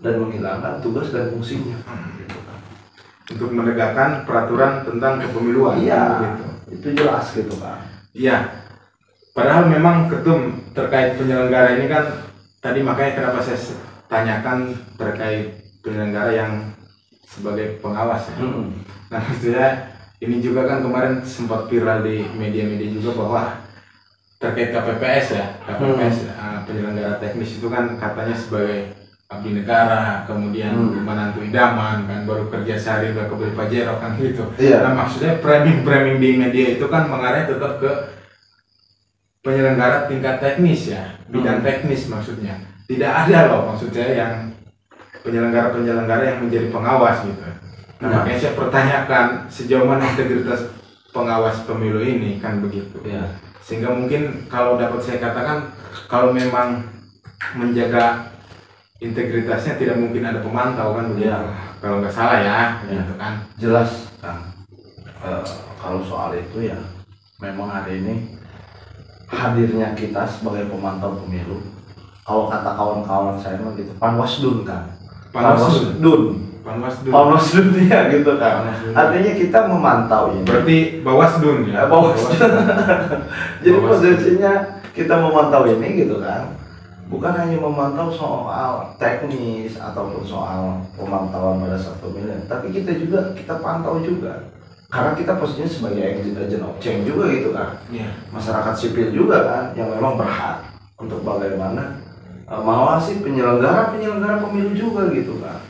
Speaker 2: dan menghilangkan tugas dan fungsinya. Gitu kan.
Speaker 1: Untuk menegakkan peraturan tentang kepemiluan.
Speaker 2: Iya,
Speaker 1: Gitu.
Speaker 2: itu jelas gitu kan.
Speaker 1: Iya. Padahal memang ketum terkait penyelenggara ini kan tadi makanya kenapa saya tanyakan terkait penyelenggara yang sebagai pengawas ya. Nah maksudnya ini juga kan kemarin sempat viral di media-media juga bahwa terkait KPPS ya, KPPS penyelenggara teknis itu kan katanya sebagai abdi negara, kemudian menantu idaman kan, baru kerja sehari udah kebeli pajero kan gitu.
Speaker 2: Iya.
Speaker 1: Nah maksudnya framing di media itu kan mengarah tetap ke penyelenggara tingkat teknis ya, bidang teknis maksudnya. Tidak ada loh maksudnya yang penyelenggara yang menjadi pengawas gitu. Nah makanya saya pertanyakan sejauh mana integritas pengawas pemilu ini kan begitu.
Speaker 2: Iya.
Speaker 1: Sehingga mungkin kalau dapat saya katakan kalau memang menjaga integritasnya tidak mungkin ada pemantau kan begitu.
Speaker 2: Iya.
Speaker 1: Kalau nggak salah ya,
Speaker 2: Iya.
Speaker 1: gitu kan.
Speaker 2: Jelas kan. Kalau soal itu ya memang hari ini hadirnya kita sebagai pemantau pemilu. Kalau kata kawan-kawan saya mah gitu, Panwasdun kan. Panwasdun ya gitu kan.
Speaker 1: Panwasdun.
Speaker 2: Artinya kita memantau ini.
Speaker 1: Berarti Bawasdun ya.
Speaker 2: Bawasdun. Jadi
Speaker 1: Bawasdun.
Speaker 2: posisinya kita memantau ini gitu kan. Bukan hanya memantau soal teknis ataupun soal pemantauan pada saat pemilihan, tapi kita pantau juga. Karena kita posisinya sebagai agent of change juga gitu kan.
Speaker 1: Iya.
Speaker 2: Masyarakat sipil juga kan yang memang berhak untuk bagaimana mengawasi penyelenggara pemilu juga gitu kan.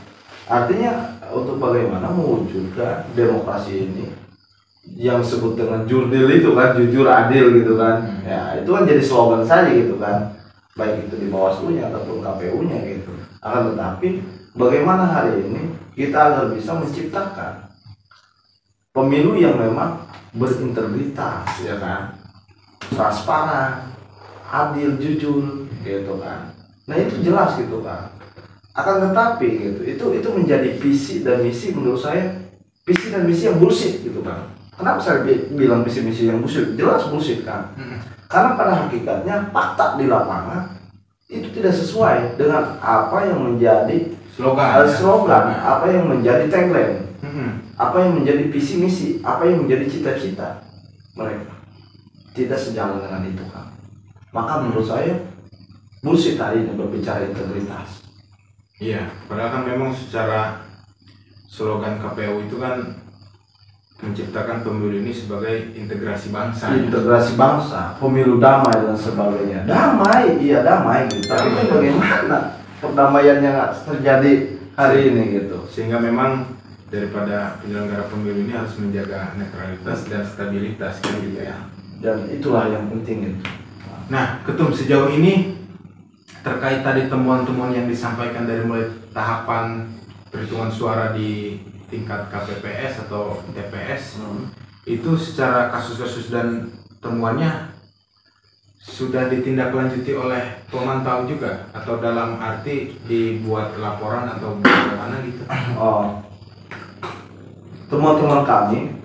Speaker 2: Artinya untuk bagaimana mewujudkan demokrasi ini yang disebut dengan jurdil itu kan, jujur adil gitu kan. Ya itu kan jadi slogan saja gitu kan, baik itu di Bawaslu-nya ataupun KPU-nya gitu. Akan tetapi bagaimana hari ini kita agar bisa menciptakan pemilu yang memang berintegritas ya kan, transparan, adil, jujur gitu kan. Nah itu jelas gitu kan. Akan tetapi gitu, itu menjadi visi dan misi menurut saya, visi dan misi yang bullshit gitu kan. Kenapa saya bilang visi misi yang bullshit? Jelas bullshit kan. Karena pada hakikatnya fakta di lapangan itu tidak sesuai dengan apa yang menjadi slogan, apa yang menjadi tagline, apa yang menjadi visi misi, apa yang menjadi cita-cita mereka. Tidak sejalan dengan itu kan. Maka menurut saya bullshit hari ini berbicara integritas.
Speaker 1: Iya, padahal kan memang secara slogan KPU itu kan menciptakan pemilu ini sebagai integrasi bangsa.
Speaker 2: Integrasi bangsa, pemilu damai dan sebagainya. Damai, iya damai gitu. Tapi
Speaker 1: Damai.
Speaker 2: bagaimana perdamaian yang terjadi hari ini gitu.
Speaker 1: Sehingga memang daripada penyelenggara pemilu ini harus menjaga netralitas dan stabilitas kan gitu ya.
Speaker 2: Dan itulah yang penting itu.
Speaker 1: Nah, Ketum sejauh ini terkait tadi temuan-temuan yang disampaikan dari mulai tahapan perhitungan suara di tingkat KPPS atau TPS itu secara kasus-kasus dan temuannya sudah ditindaklanjuti oleh pemantau juga atau dalam arti dibuat laporan atau bagaimana gitu.
Speaker 2: Oh, temuan-temuan kami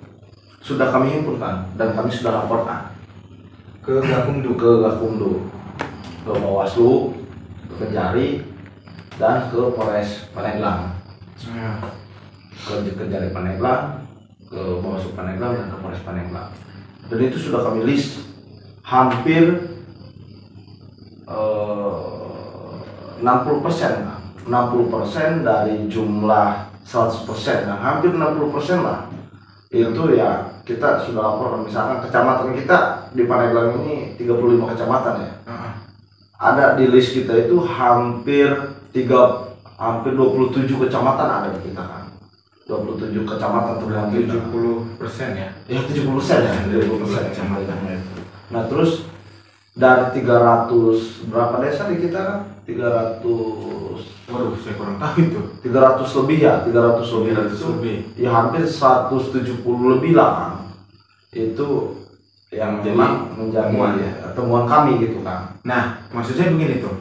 Speaker 2: sudah kami himpunkan dan kami sudah laporkan
Speaker 1: Ke Gakumdu.
Speaker 2: ke Bawaslu, ke Kejari, dan ke Polres Pandeglang.
Speaker 1: Ya.
Speaker 2: Ke Kejari Pandeglang, ke Bawaslu Pandeglang, dan ke Polres Pandeglang. Dan itu sudah kami list hampir 60%, 60% dari jumlah 100%, nah hampir 60% lah itu ya kita sudah laporkan. Misalkan kecamatan kita di Pandeglang ini 35 kecamatan ya. Ada di list kita itu hampir 27 kecamatan ada di kita kan. 27 kecamatan terbuang kita.
Speaker 1: 70% ya.
Speaker 2: Ya 70% ya, 70% kecamatan. Nah terus dari 300 berapa desa di kita kan? 300,
Speaker 1: Waduh, saya kurang tahu itu.
Speaker 2: 300 lebih ya, 300 lebih itu.
Speaker 1: Lebih.
Speaker 2: Ya hampir 170 lebih lah kan. Itu yang
Speaker 1: Jadi,
Speaker 2: memang menjadi
Speaker 1: temuan ya.
Speaker 2: temuan kami gitu kan.
Speaker 1: Nah, maksud saya begini tuh.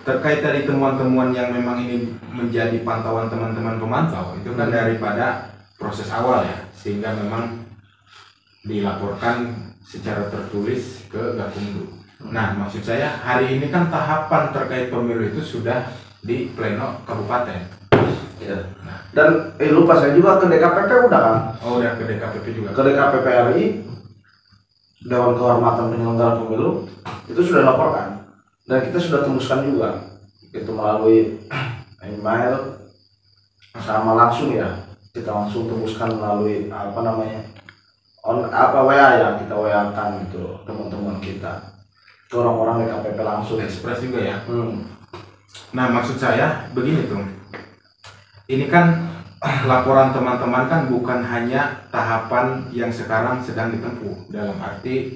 Speaker 1: Terkait dari temuan-temuan yang memang ini menjadi pantauan teman-teman pemantau, itu kan daripada proses awal ya, sehingga memang dilaporkan secara tertulis ke Gakumdu. Nah, maksud saya hari ini kan tahapan terkait pemilu itu sudah di pleno kabupaten.
Speaker 2: Ya. Dan lupa saya juga ke DKPP udah kan?
Speaker 1: Oh, udah ke DKPP juga.
Speaker 2: Ke DKPP RI, Dewan Kehormatan Penyelenggara Pemilu itu sudah laporkan dan kita sudah tembuskan juga itu melalui email sama langsung ya, kita langsung tembuskan melalui WA ya, kita WA kan gitu teman-teman kita ke orang-orang DKPP langsung.
Speaker 1: Ekspres juga ya. Nah, maksud saya begini tuh. Ini kan laporan teman-teman kan bukan hanya tahapan yang sekarang sedang ditempuh dalam arti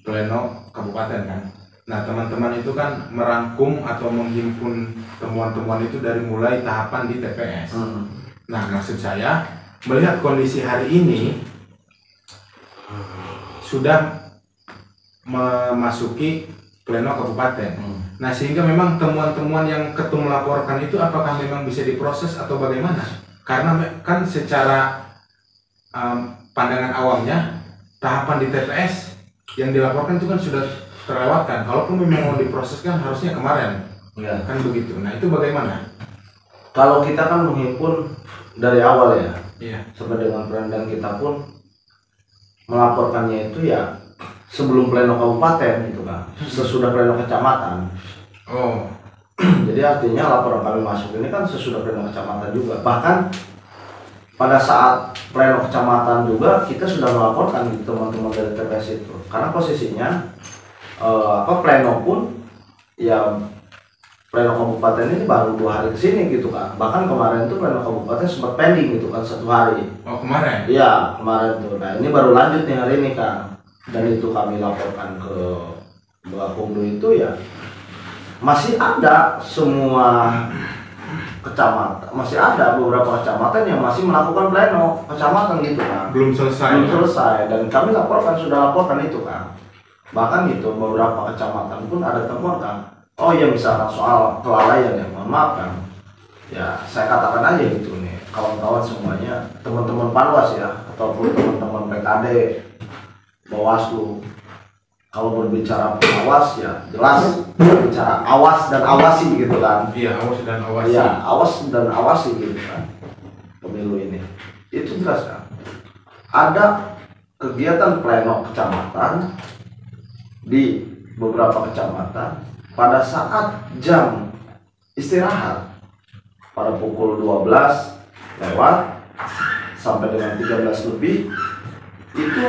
Speaker 1: pleno kabupaten kan. Nah, teman-teman itu kan merangkum atau menghimpun temuan-temuan itu dari mulai tahapan di TPS. Nah, maksud saya melihat kondisi hari ini sudah memasuki pleno kabupaten. Nah, sehingga memang temuan-temuan yang ketum melaporkan itu apakah memang bisa diproses atau bagaimana? Karena kan secara pandangan awamnya tahapan di TPS yang dilaporkan itu kan sudah terlewatkan. Kalaupun memang mau diproses kan harusnya kemarin,
Speaker 2: Ya.
Speaker 1: kan begitu. Nah, itu bagaimana?
Speaker 2: Kalau kita kan menghimpun dari awal ya,
Speaker 1: Iya.
Speaker 2: sampai dengan dan kita pun melaporkannya itu ya sebelum pleno kabupaten gitu kan, sesudah pleno kecamatan.
Speaker 1: Oh,
Speaker 2: Jadi artinya laporan kami masuk ini kan sesudah pleno kecamatan juga. Bahkan pada saat pleno kecamatan juga kita sudah melaporkan gitu, teman-teman dari TPS itu. Karena posisinya pleno pun ya pleno kabupaten ini baru 2 hari kesini gitu kan. Bahkan kemarin tuh pleno kabupaten sempat pending gitu kan 1 hari.
Speaker 1: oh kemarin.
Speaker 2: Iya kemarin tuh. Nah ini baru lanjut nih hari ini kan. Dan itu kami laporkan ke Gakumdu itu ya masih ada semua kecamatan, masih ada beberapa kecamatan yang masih melakukan pleno kecamatan gitu kan.
Speaker 1: Belum selesai.
Speaker 2: Belum selesai dan kami laporkan, sudah laporkan itu kan. Bahkan itu beberapa kecamatan pun ada temuan kan. Oh ya misalnya soal kelalaian ya, mohon maaf kan. Ya saya katakan aja gitu nih, kawan-kawan semuanya, teman-teman Panwas ya, ataupun teman-teman PKD, Bawaslu. Kalau berbicara pengawas ya jelas berbicara awas dan awasi gitu kan.
Speaker 1: Iya, awas dan awasi.
Speaker 2: Iya, awas dan awasi gitu kan. Pemilu ini. Itu jelas kan. Ada kegiatan pleno kecamatan di beberapa kecamatan pada saat jam istirahat pada pukul 12 lewat sampai dengan 13 lebih itu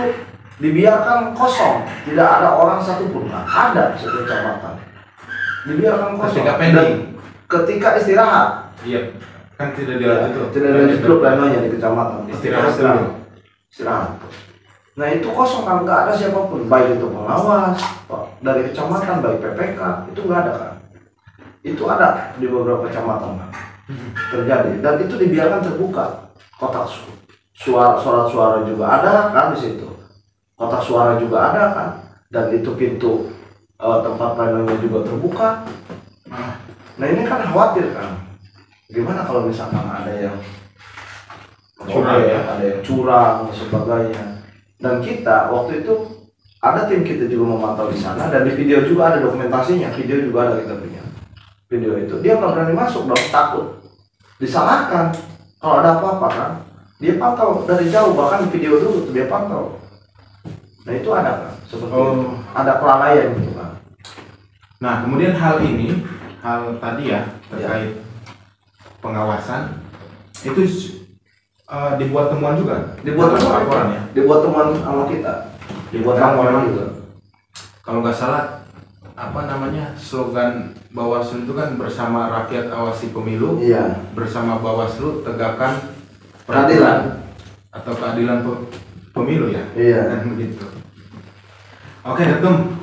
Speaker 2: dibiarkan kosong, tidak ada orang satupun, nah, ada satu kecamatan dibiarkan kosong.
Speaker 1: Ketika pending.
Speaker 2: Dan ketika istirahat,
Speaker 1: Iya, kan tidak dilanjut tuh.
Speaker 2: tidak lanjut dulu plenonya di kecamatan.
Speaker 1: Istirahat
Speaker 2: Ketika
Speaker 1: dulu.
Speaker 2: istirahat. Nah itu kosong kan, nggak ada siapapun, baik itu pengawas dari kecamatan, baik PPK, itu nggak ada kan. Itu ada di beberapa kecamatan kan, terjadi, dan itu dibiarkan terbuka. Kotak suara juga ada kan di situ. Kotak suara juga ada kan, dan itu pintu tempat plenonya juga terbuka. Nah ini kan khawatir kan, gimana kalau misalkan ada yang
Speaker 1: Curang ya?
Speaker 2: ada yang curang dan sebagainya. Dan kita waktu itu ada tim kita juga memantau di sana, dan di video juga ada dokumentasinya, video juga ada kita punya video itu. Dia nggak berani masuk dong, takut disalahkan kalau ada apa-apa kan. Dia pantau dari jauh, bahkan di video dulu tuh dia pantau. Nah itu ada kan, seperti itu. Ada kelalaian gitu kan.
Speaker 1: Nah, kemudian hal tadi ya terkait pengawasan itu dibuat temuan juga.
Speaker 2: Dibuat
Speaker 1: Dalam
Speaker 2: temuan,
Speaker 1: laporan ya.
Speaker 2: dibuat temuan sama kita, dibuat
Speaker 1: Dan
Speaker 2: laporan
Speaker 1: memang-
Speaker 2: juga.
Speaker 1: Kalau nggak salah apa namanya slogan Bawaslu itu kan bersama rakyat awasi pemilu,
Speaker 2: Iya.
Speaker 1: bersama Bawaslu tegakkan
Speaker 2: Keadilan.
Speaker 1: atau keadilan pemilu ya.
Speaker 2: Iya.
Speaker 1: Dan begitu. Oke, Tum.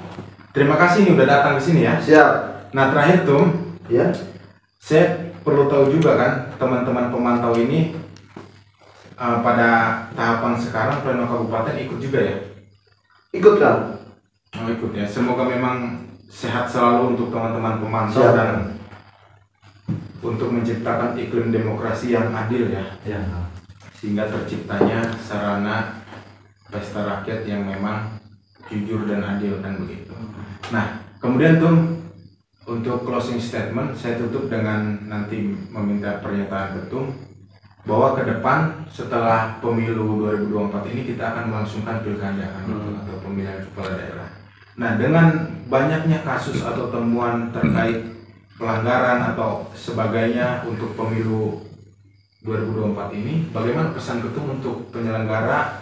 Speaker 1: Terima kasih nih udah datang ke sini ya.
Speaker 2: Siap.
Speaker 1: Nah, terakhir Tum,
Speaker 2: Ya.
Speaker 1: saya perlu tahu juga kan teman-teman pemantau ini pada tahapan sekarang Pleno Kabupaten ikut juga ya?
Speaker 2: Ikut kan?
Speaker 1: Oh, ikut ya. Semoga memang sehat selalu untuk teman-teman pemantau
Speaker 2: Siap.
Speaker 1: dan untuk menciptakan iklim demokrasi yang adil ya,
Speaker 2: Ya.
Speaker 1: sehingga terciptanya sarana pesta rakyat yang memang jujur dan adil kan begitu. Nah, kemudian Tum, untuk closing statement saya tutup dengan nanti meminta pernyataan Ketum bahwa ke depan setelah pemilu 2024 ini kita akan melangsungkan pilkada kan, atau pemilihan kepala daerah. Nah, dengan banyaknya kasus atau temuan terkait pelanggaran atau sebagainya untuk pemilu 2024 ini, bagaimana pesan Ketum untuk penyelenggara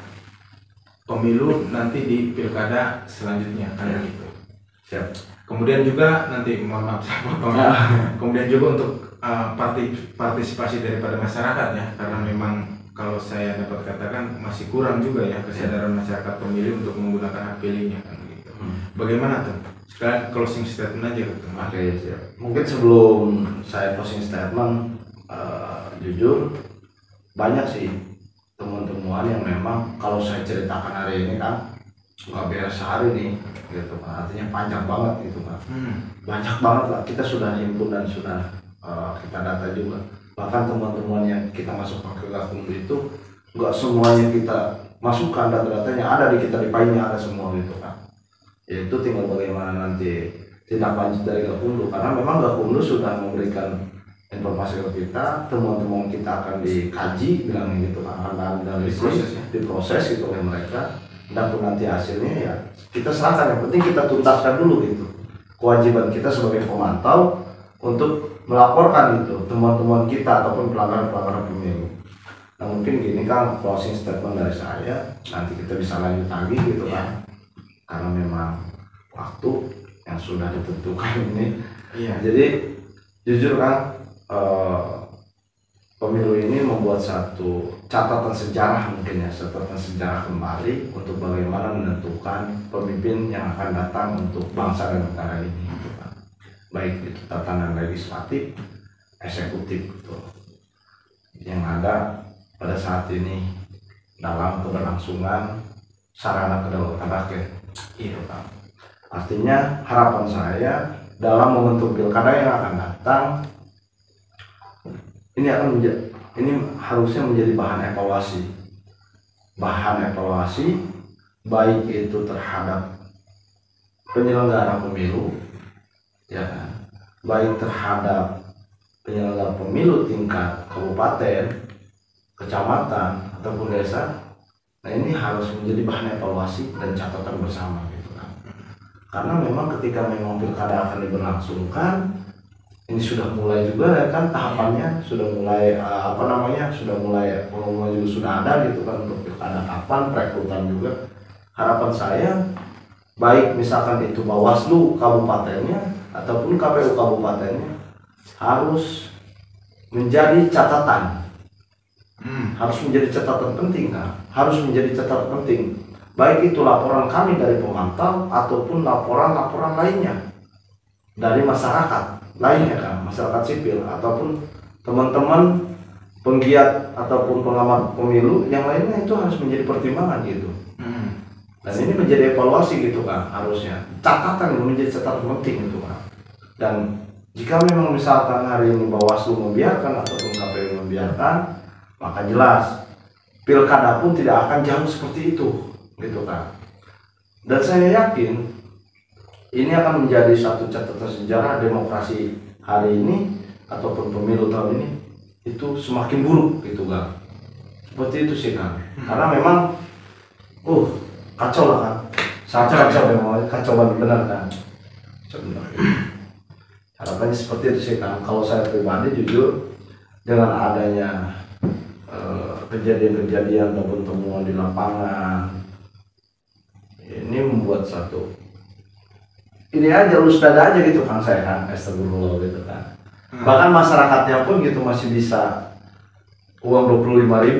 Speaker 1: pemilu nanti di pilkada selanjutnya kan gitu.
Speaker 2: Siap.
Speaker 1: Kemudian juga nanti mohon maaf saya potong. Kemudian juga untuk partisipasi daripada masyarakat ya, karena memang kalau saya dapat katakan masih kurang juga ya kesadaran masyarakat pemilih untuk menggunakan hak pilihnya kan gitu. Bagaimana tuh? Sekarang closing statement aja gitu.
Speaker 2: Oke, siap. Mungkin sebelum saya closing statement, jujur banyak sih temuan-temuan yang memang kalau saya ceritakan hari ini kan nggak beres sehari nih, gitu kan. Artinya panjang banget gitu kan. Banyak banget lah. Kita sudah himpun dan sudah kita data juga. Bahkan temuan-temuan yang kita masukkan ke Gakumdu itu nggak semuanya kita masukkan, data-datanya ada di kita, di filenya ada semua gitu kan. Ya itu tinggal bagaimana nanti tindak lanjut dari Gakumdu, karena memang Gakumdu sudah memberikan informasi ke kita, temuan-temuan kita akan dikaji, bilangnya gitu kan, akan diproses gitu oleh mereka, dan pun nanti hasilnya ya kita serahkan. Yang penting kita tuntaskan dulu gitu kewajiban kita sebagai pemantau untuk melaporkan itu temuan-temuan kita ataupun pelanggaran-pelanggaran pemilu. Nah mungkin gini kan closing statement dari saya, nanti kita bisa lanjut lagi gitu kan, karena memang waktu yang sudah ditentukan ini.
Speaker 1: Iya.
Speaker 2: Jadi jujur kan, pemilu ini membuat satu catatan sejarah, mungkin ya catatan sejarah kembali untuk bagaimana menentukan pemimpin yang akan datang untuk bangsa dan negara ini gitu kan. Baik itu tatanan legislatif, eksekutif gitu, yang ada pada saat ini dalam keberlangsungan sarana kedaulatan rakyat. Iya kan. Artinya harapan saya dalam momentum pilkada yang akan datang ini harusnya menjadi bahan evaluasi baik itu terhadap penyelenggara pemilu ya kan, baik terhadap penyelenggara pemilu tingkat kabupaten, kecamatan ataupun desa. Nah ini harus menjadi bahan evaluasi dan catatan bersama gitu kan, karena memang ketika memang pilkada akan diberlangsungkan, ini sudah mulai juga ya kan tahapannya, sudah mulai sudah mulai pengumuman juga sudah ada gitu kan untuk pilkada kapan, perekrutan juga. Harapan saya baik misalkan itu Bawaslu kabupatennya ataupun KPU kabupatennya harus menjadi catatan, harus menjadi catatan penting kan, harus menjadi catatan penting baik itu laporan kami dari pemantau ataupun laporan-laporan lainnya dari masyarakat lainnya kan, masyarakat sipil ataupun teman-teman penggiat ataupun pengamat pemilu yang lainnya, itu harus menjadi pertimbangan gitu. Dan ini menjadi evaluasi gitu kan, harusnya catatan menjadi catatan penting gitu kan. Dan jika memang misalkan hari ini Bawaslu membiarkan ataupun KPU membiarkan, maka jelas pilkada pun tidak akan jauh seperti itu gitu kan. Dan saya yakin ini akan menjadi satu catatan sejarah demokrasi hari ini ataupun pemilu tahun ini itu semakin buruk gitu kan. Seperti itu sih kan. Karena memang kacau lah kan. Sangat kacau memang, kacau banget benar kan. Harapannya seperti itu sih kan. Kalau saya pribadi jujur dengan adanya kejadian-kejadian ataupun temuan di lapangan ini membuat satu ini aja lulus dada aja gitu kan saya kan astagfirullah gitu kan. Bahkan masyarakatnya pun gitu masih bisa uang 25.000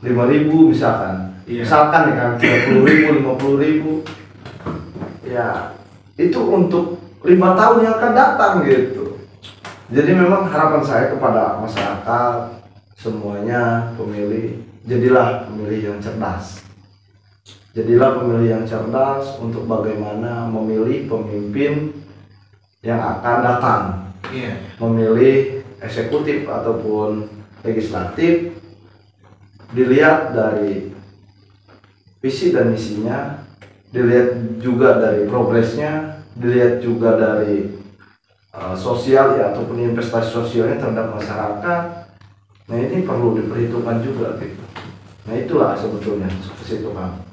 Speaker 2: 5.000 misalkan.
Speaker 1: Iya.
Speaker 2: Misalkan ya kan 30.000 50.000 ya itu untuk 5 tahun yang akan datang gitu. Jadi memang harapan saya kepada masyarakat semuanya pemilih, jadilah pemilih yang cerdas. Jadilah pemilih yang cerdas untuk bagaimana memilih pemimpin yang akan datang.
Speaker 1: Iya.
Speaker 2: Memilih eksekutif ataupun legislatif dilihat dari visi dan misinya, dilihat juga dari progresnya, dilihat juga dari sosial ya ataupun investasi sosialnya terhadap masyarakat. Nah ini perlu diperhitungkan juga gitu. Nah itulah sebetulnya seperti itu kan.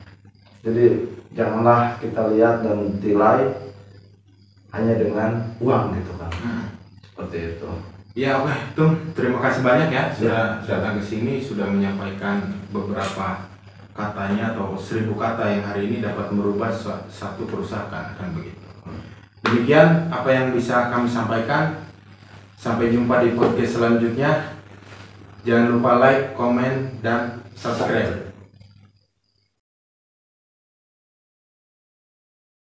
Speaker 2: Jadi janganlah kita lihat dan nilai hanya dengan uang gitu kan. Seperti itu.
Speaker 1: Ya oke, Tung, terima kasih banyak ya sudah datang ke sini, sudah menyampaikan beberapa katanya atau 1000 kata yang hari ini dapat merubah satu perusahaan kan begitu. Demikian apa yang bisa kami sampaikan. Sampai jumpa di podcast selanjutnya. Jangan lupa like, komen, dan subscribe.